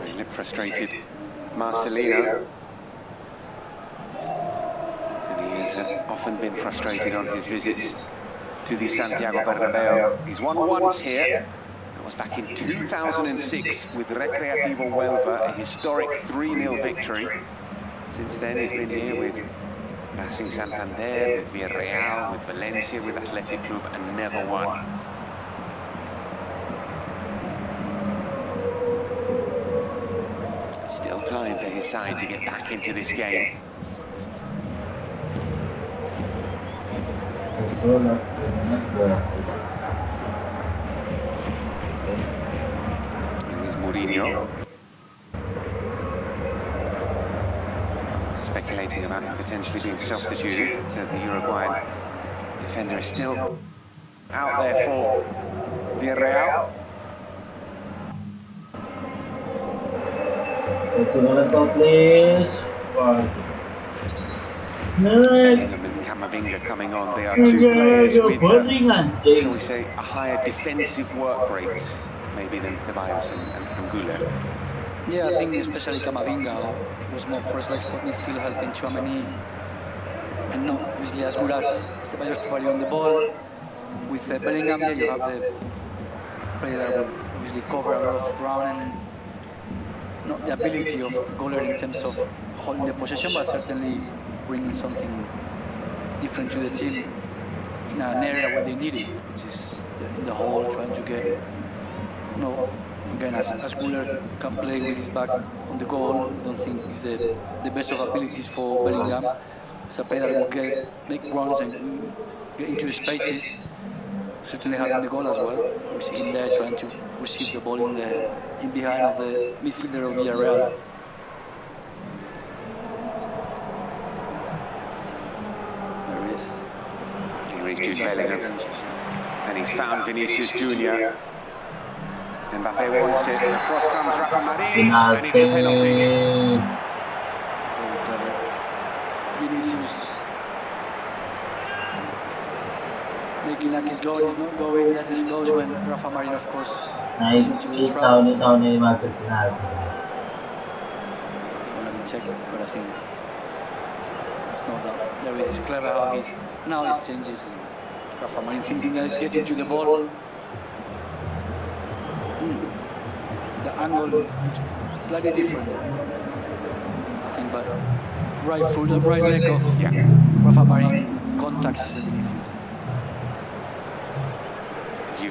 He looked frustrated, Marcelino. And he has often been frustrated on his visits to the Santiago Bernabeu. He's won once here. That was back in 2006 with Recreativo Huelva, a historic 3-0 victory. Since then, he's been here with Racing Santander, with Villarreal, with Valencia, with Athletic Club, and never won. time for his side to get back into this game. Here is Mourinho. Speculating about him potentially being substituted, but the Uruguayan defender is still out there for Villarreal.
Please.
Bellingham and Camavinga coming on. They are two players with, shall we say, a higher defensive work rate, maybe than Ceballos and Güler.
Yeah, I think especially Camavinga was more first legs for midfield, helping Tchouaméni, and not obviously as good as Ceballos probably on the ball. With Bellingham, yeah, you have the player that will obviously cover a lot of ground and not the ability of Güler in terms of holding the possession, but certainly bringing something different to the team in an area where they need it, which is in the hole, trying to get, you know, again, as Güler can play with his back on the goal, I don't think it's the best of abilities for Bellingham. It's a player that will make runs and get into spaces, certainly having the goal as well. We see him there trying to receive the ball in behind of the midfielder of Villarreal.
Here is Jude Bellingham, and he's found Vinicius Junior. Mbappe wants it, across comes Rafa Marin, and it's a penalty.
Very clever. Vinicius making like he's going, he's not going, then it goes when Rafa Marin, of course, goes into the trap. I want to be checked, but I think it's not that. There is clever how now he changes. And Rafa Marin thinking that he's getting to the ball. The angle is slightly different, I think, but right foot, the right leg of Rafa Marin contacts the midfield.
You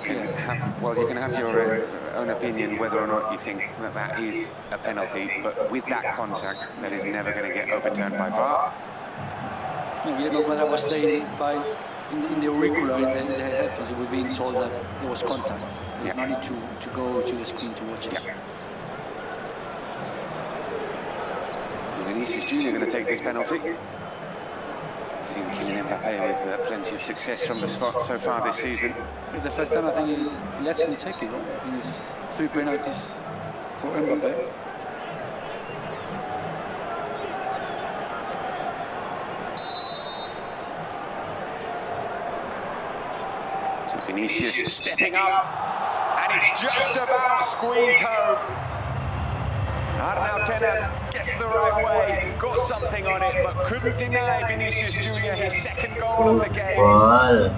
can have your own opinion whether or not you think that is a penalty, but with that contact, that is never going to get overturned by VAR.
You know what I was saying, in the auricular, in the headphones, we were being told that there was contact. There's no need to go to the screen to watch it.
Vinicius Junior going to take this penalty. Seen Kylian Mbappe with plenty of success from the spot so far this season.
It's the first time I think he lets him take it, right? I think it's 3 penalties for Mbappe.
So Vinicius stepping up, and it's just about squeezed home. Arnau Tenas gets the right way, got something on it, but couldn't deny Vinicius Junior his second goal of the game. Real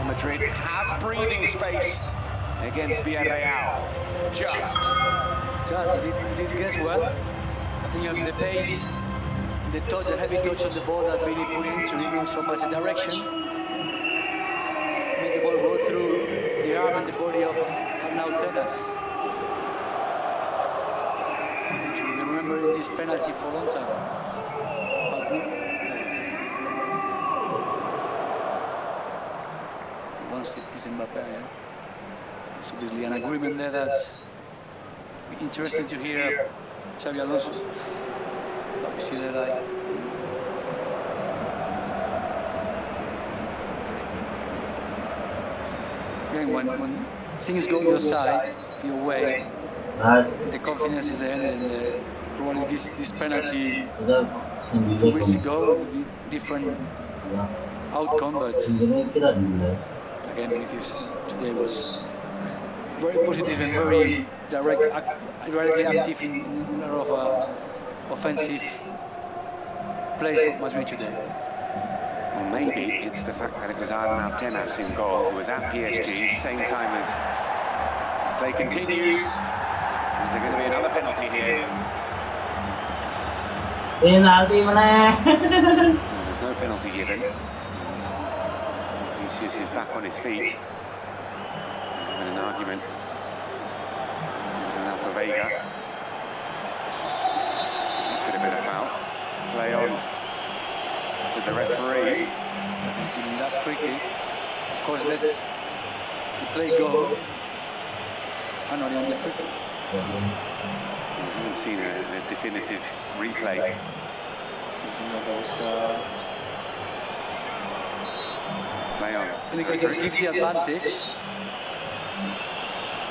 Madrid have breathing space against Villarreal. Just,
he did guess well. I think on the base, the heavy touch on the ball that really put into him so much direction. Made the ball go through the arm and the body of Arnau Tenas. Remember this penalty for a long time. But no. Once it's Mbappe, yeah. There's obviously an agreement there that's interesting to hear Xabi Alonso. But we see that again, when things go your side, your way, the confidence is there, and probably this penalty 4 weeks ago would be different outcome, but again, Vinicius today was very positive and very directly active in a lot of offensive play for Madrid today.
Well, maybe it's the fact that it was Arnau Tenas in goal, who was at PSG, same time as play continues. Is there going to be another penalty here?
Penalty mana?
There's no penalty given. Vinicius is back on his feet, having an argument with Renato Vega. referee.
He's giving that free kick. Of course, lets the play go. And only on the free kick.
We haven't seen a definitive replay. Play on.
So because it gives the advantage,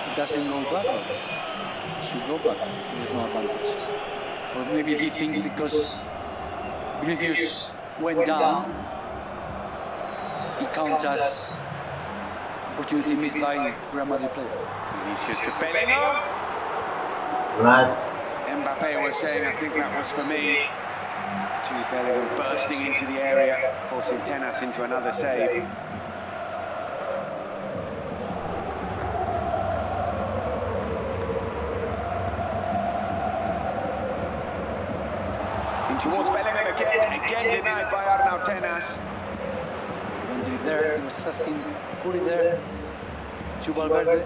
it doesn't go back, but it should go back. There's no advantage. Or maybe he thinks because Vinicius went down, it counts as opportunity missed by Real Madrid player.
Vinicius to Bellingham.
Last.
Mbappe was saying, I think that was for me. Jude Bellingham bursting into the area, forcing Tenas into another save. In towards Bellingham again denied by Arnau Tenas.
Went it there, he was asking, put it there, to Valverde.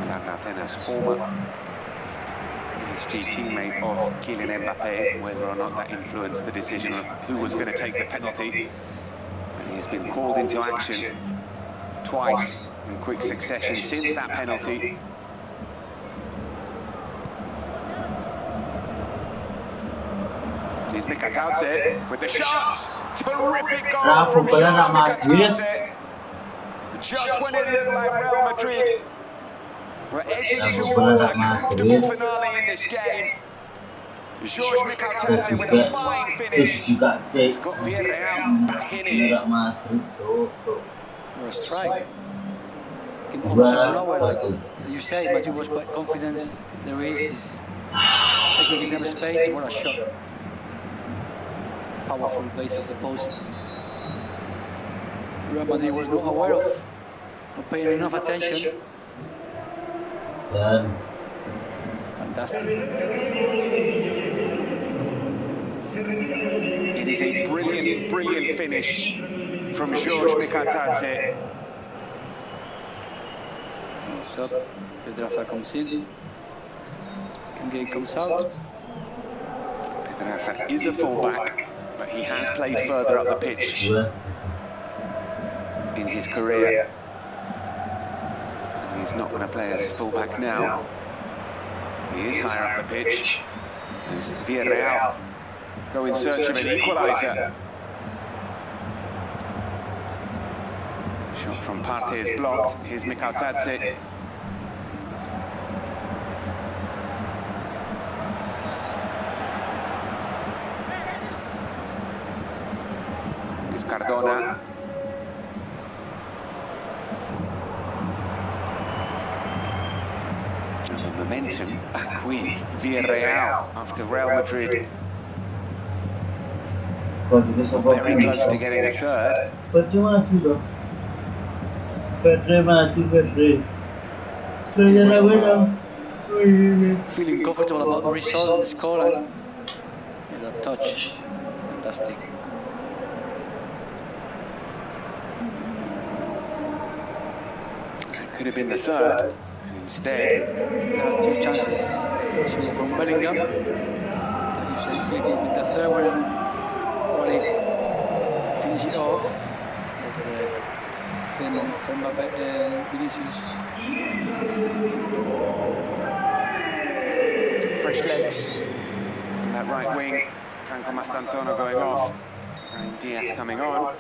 Arnau Tenas, former PSG teammate of Kylian Mbappe, whether or not that influenced the decision of who was going to take the penalty. And he has been called into action twice in quick succession since that penalty. Here's Mikatadze with the shots. Terrific goal from George Mikatadze. Just when it looked like Real Madrid we're edging towards a comfortable finale in this game. George Mikatadze with a fine finish. He's got Villarreal back in it.
Or a strike. Almost out of nowhere, like you say, Madrid was quite confident. There is making his own space. What a shot! Powerful base of the post. Real Madrid was not aware of, not paying enough attention. Fantastic.
It is a brilliant, brilliant finish from George Mikatadze.
It's up. Bendera comes in. Langgeng comes out.
Bendera is a fullback, but he has played further up the pitch in his career. He's not going to play as fullback now. He is higher up the pitch. As Villarreal go in search of an equaliser. Shot from Partey is blocked. Here's Mikatadze. Here's Cardona. Momentum back with Villarreal after Real Madrid. Very close to getting a third.
Feeling comfortable about the result of the score and that touch. Fantastic.
It could have been the third. Instead,
there are two chances. Two from Bellingham. That you say free kick with the third one. What if finish it off? That's the claim of Mbappe and Vinicius.
Fresh legs in that right wing. Franco Mastantuono going off. And Diaz coming on.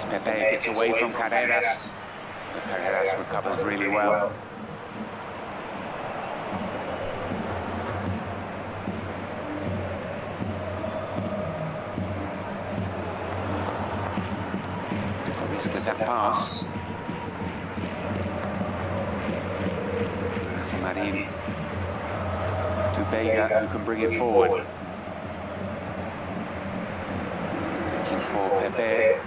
Pepe gets away from Carreras, but Carreras recovers really well. Took a risk with that pass. From Marin to Vega, who can bring it forward. Looking for Pepe.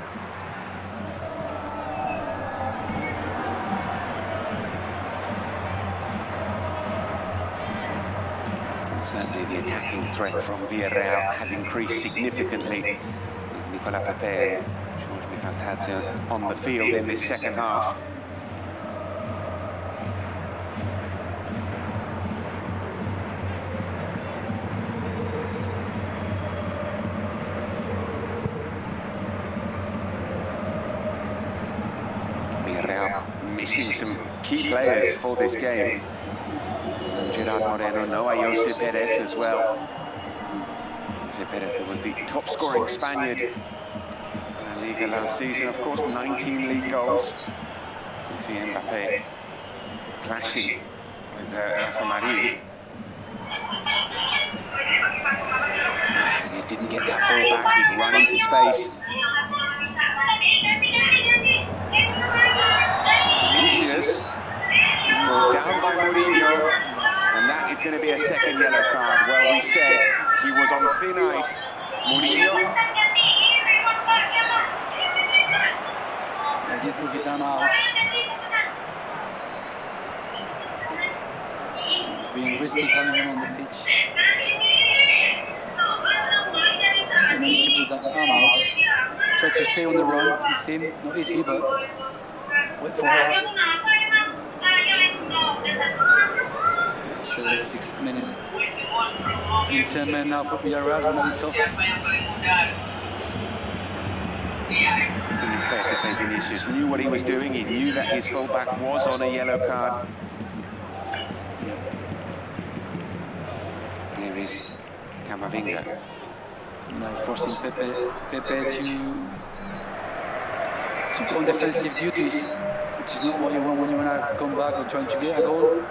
Certainly the attacking threat from Villarreal has increased significantly with Nicolas Pepe and George Mikhail on the field in this second half. Villarreal missing some key players for this game. Gerard Moreno, no Jose Perez as well. Jose Perez was the top-scoring Spaniard in La Liga last season. Of course, 19 league goals. You see Mbappe clashing with Rafa Madrid. He didn't get that ball back. He'd run into space. Vinicius is brought down by Mourinho. And that is going to be a second yellow card. Well, we said he was on thin ice. Mourinho.
I did put his arm out. It's being risky having him on the pitch. You need to put that arm out. Try to stay on the run with him. Not easy, but wait for her. 76th minute. In 10 men now for Villarreal, going to be tough.
I think it's fair to say Vinicius knew what he was doing. He knew that his fullback was on a yellow card. There is Camavinga.
Now forcing Pepe to go on defensive duties, which is not what you want when you want to come back or trying to get a goal.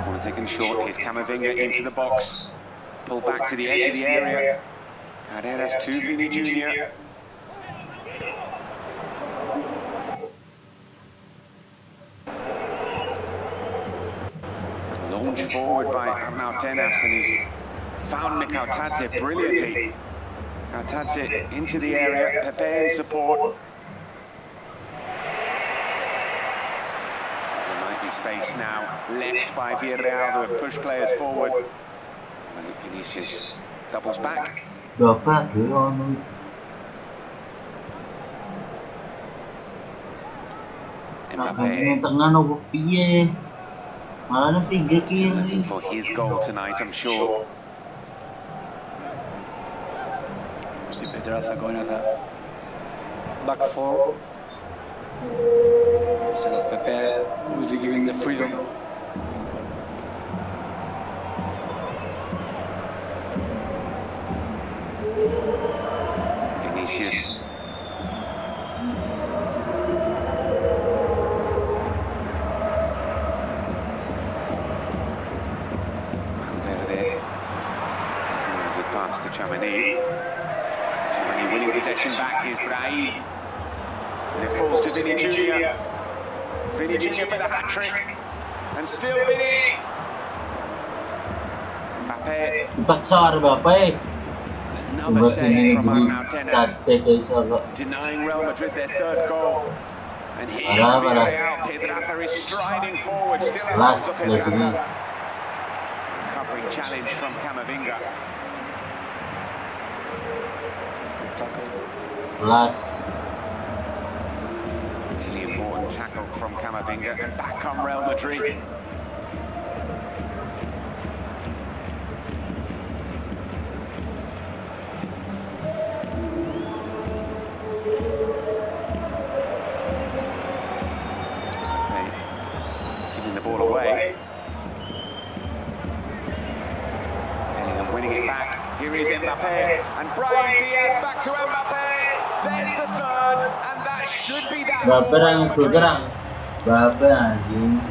Corner taken short. Here's Camavinga into the box. Pull back to the edge of the area. Carreras to Vini Jr. Launch forward by Arnau Tenas, and he's found Mikhail Tadze brilliantly. Mikhail Tadze into the area, Pepe in support. There might be space now left by Villarreal, who have pushed players forward. Vinicius doubles back. Mbappe looking for his goal tonight, I'm sure.
See Bendera going as a back four instead of Pepe, really giving the freedom.
Vinicius. To Chamani. Chamani winning possession back. Here's Brahim. And it falls to Vini Jr. Vini Jr. for the hat-trick. And still Vini. Mbappe. Another save from Arnau Tenas. Denying Real Madrid their third goal. And here Villarreal, Pedraza is striding forward. Still Alfonso Pedraza. Recovering challenge from Camavinga. Really important tackle from Camavinga, and back come Real Madrid. Keeping the ball away. Bellingham winning it back. Here is Mbappe, and Brahim Diaz back to Mbappe. There's the third, and that should be that.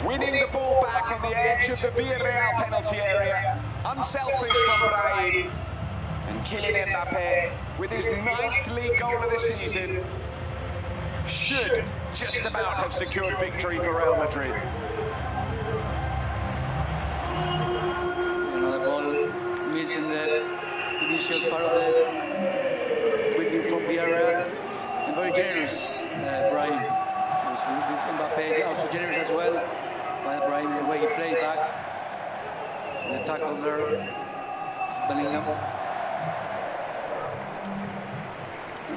Winning the ball back on the edge of the Villarreal penalty area. Unselfish from Brahim. And Kylian Mbappe, with his 9th league goal of the season, should just about have secured victory for Real Madrid.
Another ball missing there. initial part of the building from Villarreal, and very generous. Brahim was good. Mbappe also generous as well. But Brahim, the way he played back, so the tackle there, it's Bellingham.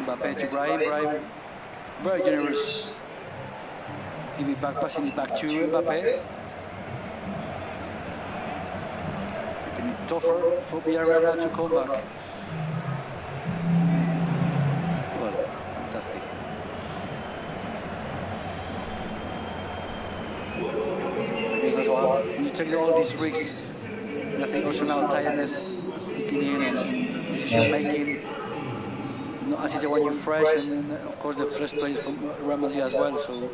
Mbappe to Brahim. Brahim, very generous. Give it back, passing it back to Mbappe. Making it tougher for Villarreal to come back. Well, fantastic. That's why when you take all these risks, and I think also now tiredness kicking in and decision making. It's not as easy when you're fresh, and then of course the first place from Real Madrid as well. So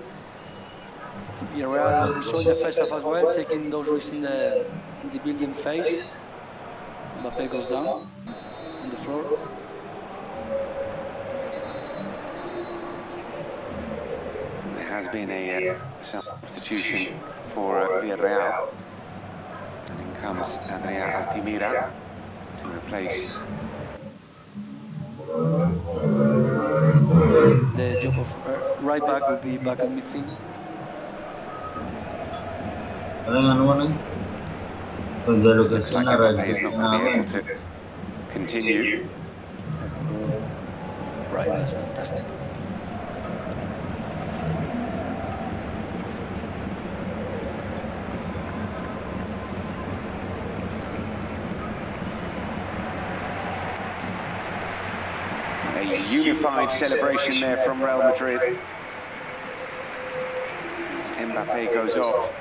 Villarreal, we saw in the first half as well, taking those risks in the building phase. Mbappe goes down on the floor.
There has been a substitution for Villarreal. And in comes Adrián Altimira to replace.
The job of right back will be back in midfield.
Looks like Mbappe is not going to be able to continue.
That's the goal. Right, that's fantastic.
A unified celebration there from Real Madrid. As Mbappe goes off,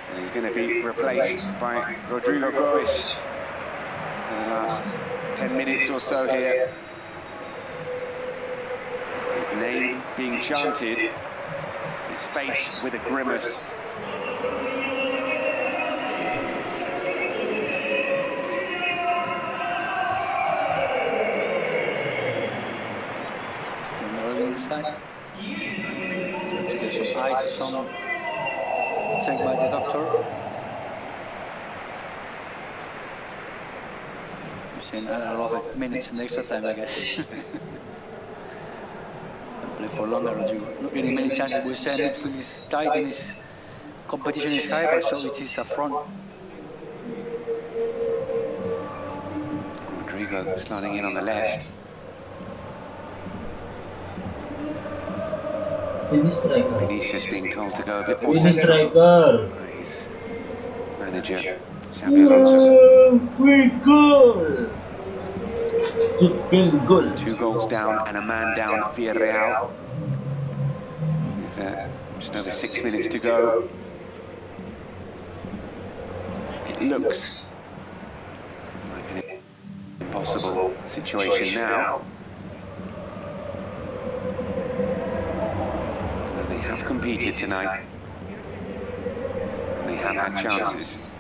and he's going to be replaced by Rodrigo Goes for the last 10 minutes or so here. His name being chanted, his face with a grimace.
Inside. Trying to get some ice, some checked by the doctor. He's saying a lot of minutes in extra time, I guess. And play for longer, Rodrigo. Not getting many chances. We say midfield is tight and his competition is high, but so it is up front.
Rodrigo sliding in on the left. Vinicius being told to go a bit more central by his manager, Xabi Alonso.
Goal.
2 goals down and a man down, Villarreal. With just over 6 minutes to go. It looks like an impossible situation now. They have competed tonight, and they have had chances.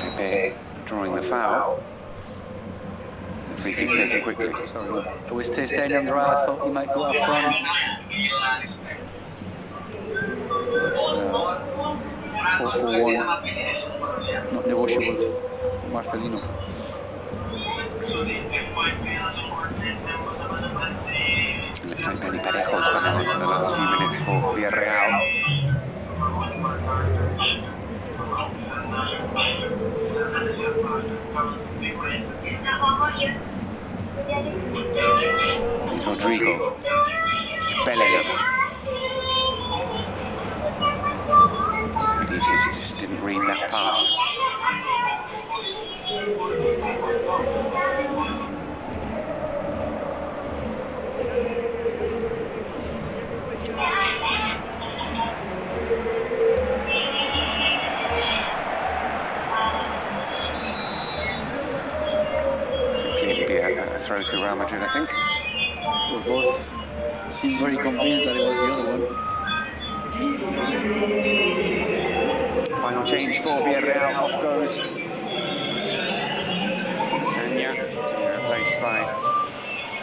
Pepe drawing the foul. The free kick taken quickly.
Sorry, I was standing on the right. I thought he might go up front. But 4-4-1, not negotiable for Marcelino.
Looks like Benny Parejo's coming on for the last few minutes for Villarreal. Here's Rodrigo to Bellingham. Vinicius just didn't read that pass. A throw to Real Madrid, I think.
Well, both seemed very convinced that it was the other one.
Final change for Villarreal. Off goes Sanya to be replaced by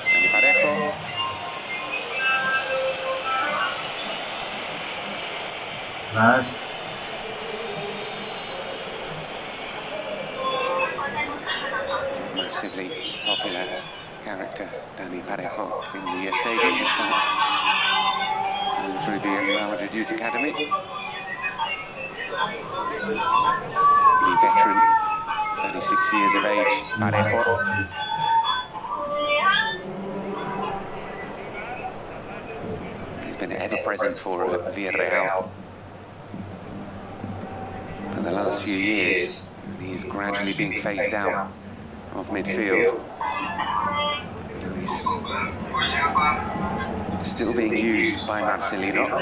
Dani Parejo.
Last.
character Dani Parejo in the stadium, despite going through the Real Madrid Youth Academy. The veteran, 36 years of age, Parejo. He's been ever present for Villarreal. For the last few years, he's gradually being phased out of midfield. He's still being used by Marcelino.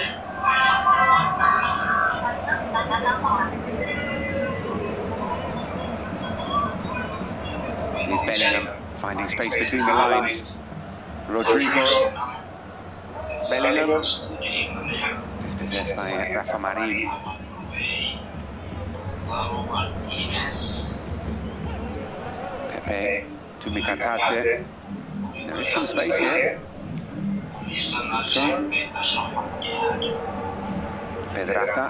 Here's Bellingham finding space between the lines. Rodrigo. Bellingham. Dispossessed by Rafa Marin. Pepe to Mikatadze. There is some space here. Pedraza.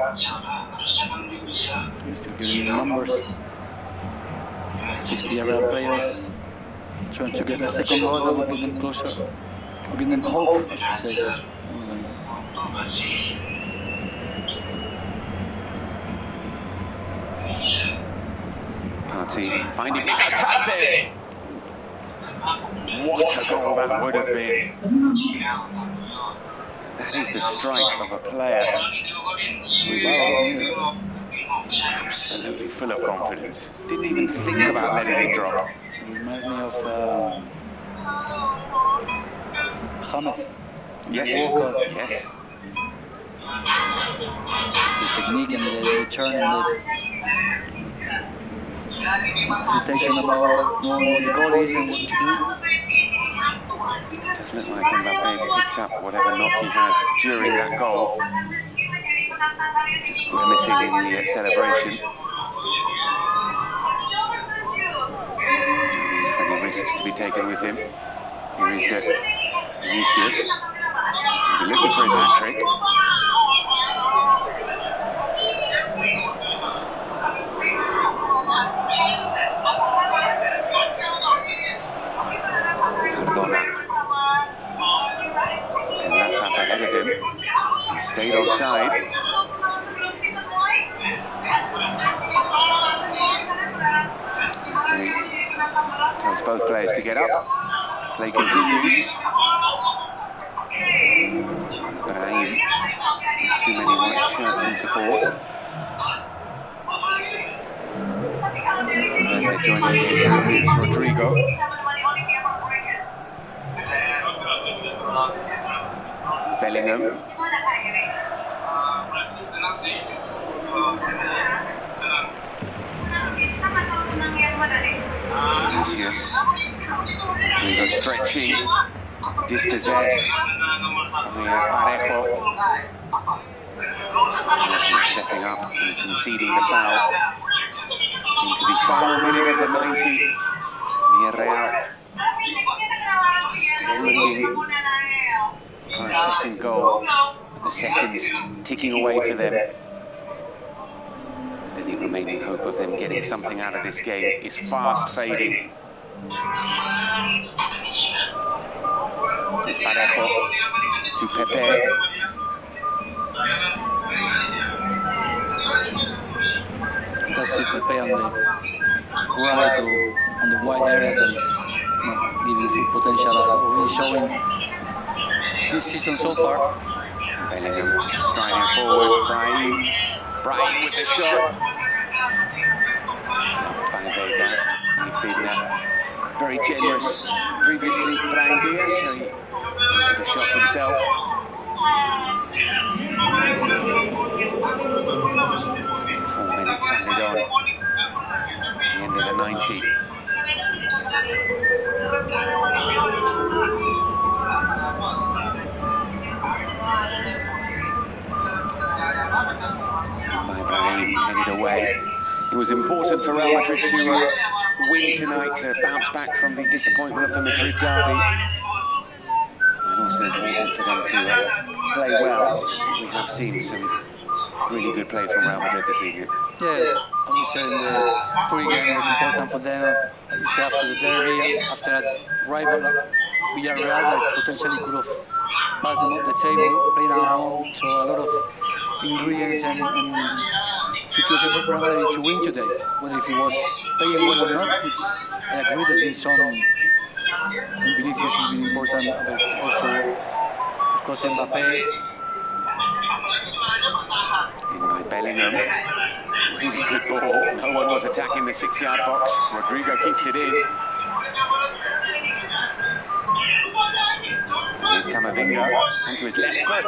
He's still giving numbers. 6 Villarreal players trying to get a second goal that will get them closer, or give them hope, I should say.
Party finding Mikatadze. What a goal that would have been. That is the strike of a player. Absolutely full of confidence. Didn't even think about letting it drop.
It reminds me of James.
Yes. Yes.
The technique and the turn and the hesitation about knowing what the goal is and what to do.
It does look like Mbappe picked up whatever knock he has during that goal. Just grimacing in the celebration. Any risks to be taken with him. Here is Vinicius. He'll be looking for his hat-trick. Cardona. And that's up ahead of him. He stayed onside. Tells both players to get up. Play continues. Brahim. Too many white shirts in support. And then they're joining the attack. Here's Rodrigo. Bellingham. Vinicius. Rodrigo stretching. Dispossessed. Parejo. Stepping up and conceding the foul. Into the final minute of the 90. Villarreal still looking for a second goal. The seconds ticking away for them. Any remaining hope of them getting something out of this game is fast fading. It's Parejo to Pepe.
Does fit Pepe on the right or on the wide areas that is not giving full potential of really showing this season so far.
Bellingham striding forward. Brahim with the shot. By Vega. He'd been very generous previously. Brahim Diaz, so he wanted a shot himself. 4 minutes added on. The end of the 90. By Brahim, headed away. It was important for Real Madrid to win tonight to bounce back from the disappointment of the Madrid derby. And also important for them to play well. We have seen some really good play from Real Madrid this evening.
Yeah, I would say the pre-game was important for them. As you say, after the derby, after a rival like Villarreal that potentially could have passed them up the table, playing at home. So a lot of ingredients and situations for Real Madrid to win today. Whether if it was playing well or not, which I agree there's been some. I think Vinicius has been important, but also, of course, Mbappe.
In by Bellingham. Really good ball. No one was attacking the 6-yard box. Rodrigo keeps it in. Here's Camavinga, and to his left foot.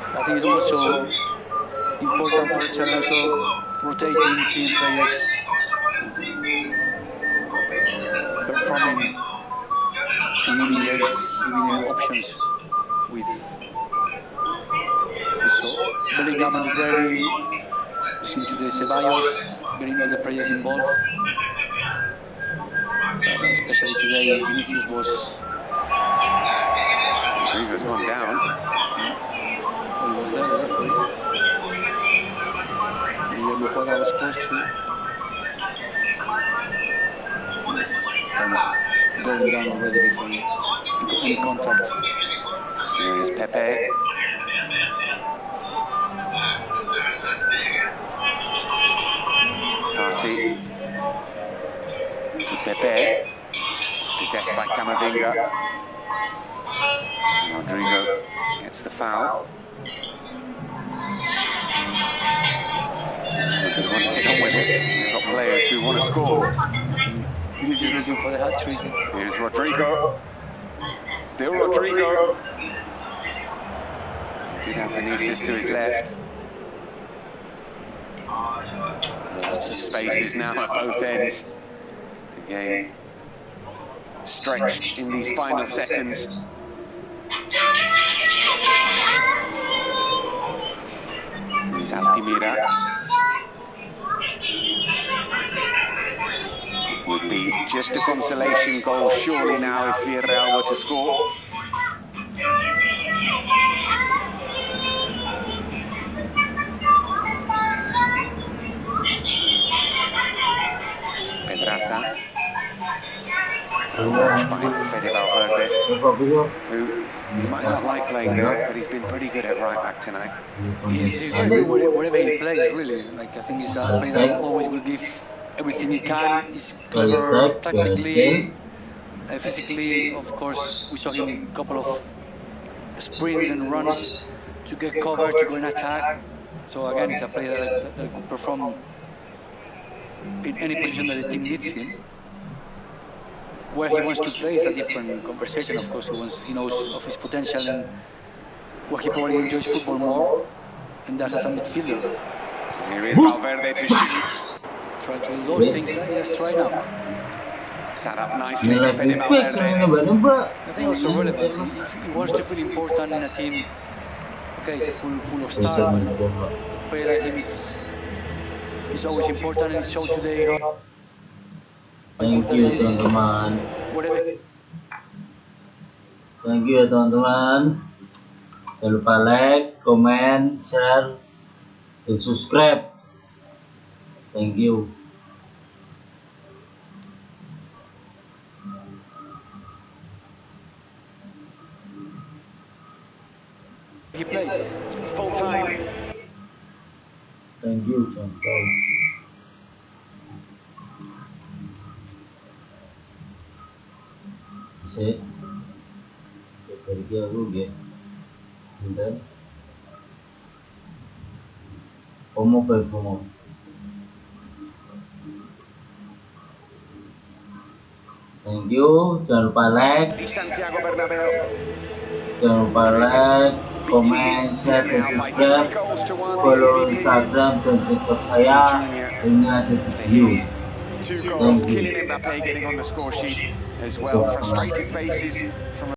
I think it's also important for Chelsea rotating, seeing players performing and winning games, giving them options with so Bellingham and the derby, listening to the Ceballos, getting all the players involved. Especially today, Vinicius was.
Rodrigo's gone down.
Well, he was there, the referee. Guillermo Cuadra was close to. Yes, kind of going down already before any contact.
Here is Pepe. Party. To Pepe. Possessed by Camavinga. Rodrigo gets the foul. Just want to get on with it. They've got players who want to score.
He's just looking for the hat trick.
Here's Rodrigo. Still Rodrigo. Did have Vinicius to his left. Lots of spaces now at both ends. The game stretched in these final seconds. Here's Altimira. It would be just a consolation goal surely now if Villarreal were to score. Pedraza. Watched by Fede Valverde, who you might not like playing there, but he's been pretty good at right back tonight.
He's very good wherever he plays, really. Like, I think he's a player that always will give everything he can. He's clever tactically, physically. Of course, we saw him in a couple of sprints and runs to get cover, to go in attack. So again, he's a player that could perform in any position that the team needs him. Where he wants to play is a different conversation. Of course, he knows of his potential and where he probably enjoys football more, and that's as a midfielder.
Here is Valverde to shoot.
Try to do those things that he has tried now.
Sat up nicely for Fede Valverde.
I think also relevance. If he wants to feel important in a team, okay, it's full of stars, but a player like him is always important, and it's shown today.
Thank you teman-teman. Thank you ya teman-teman. Jangan lupa like, comment, share, dan subscribe. Thank you.
He plays
full time.
Thank you, sampai. Set. Pergi aku dia. Bentar. Como. Thank you. Jangan lupa like. Jangan lupa like, comment, share, dan subscribe. Follow Instagram dan TikTok saya. Ini ada video.
Two goals, Kylian Mbappe getting on the score sheet as well. Frustrated faces from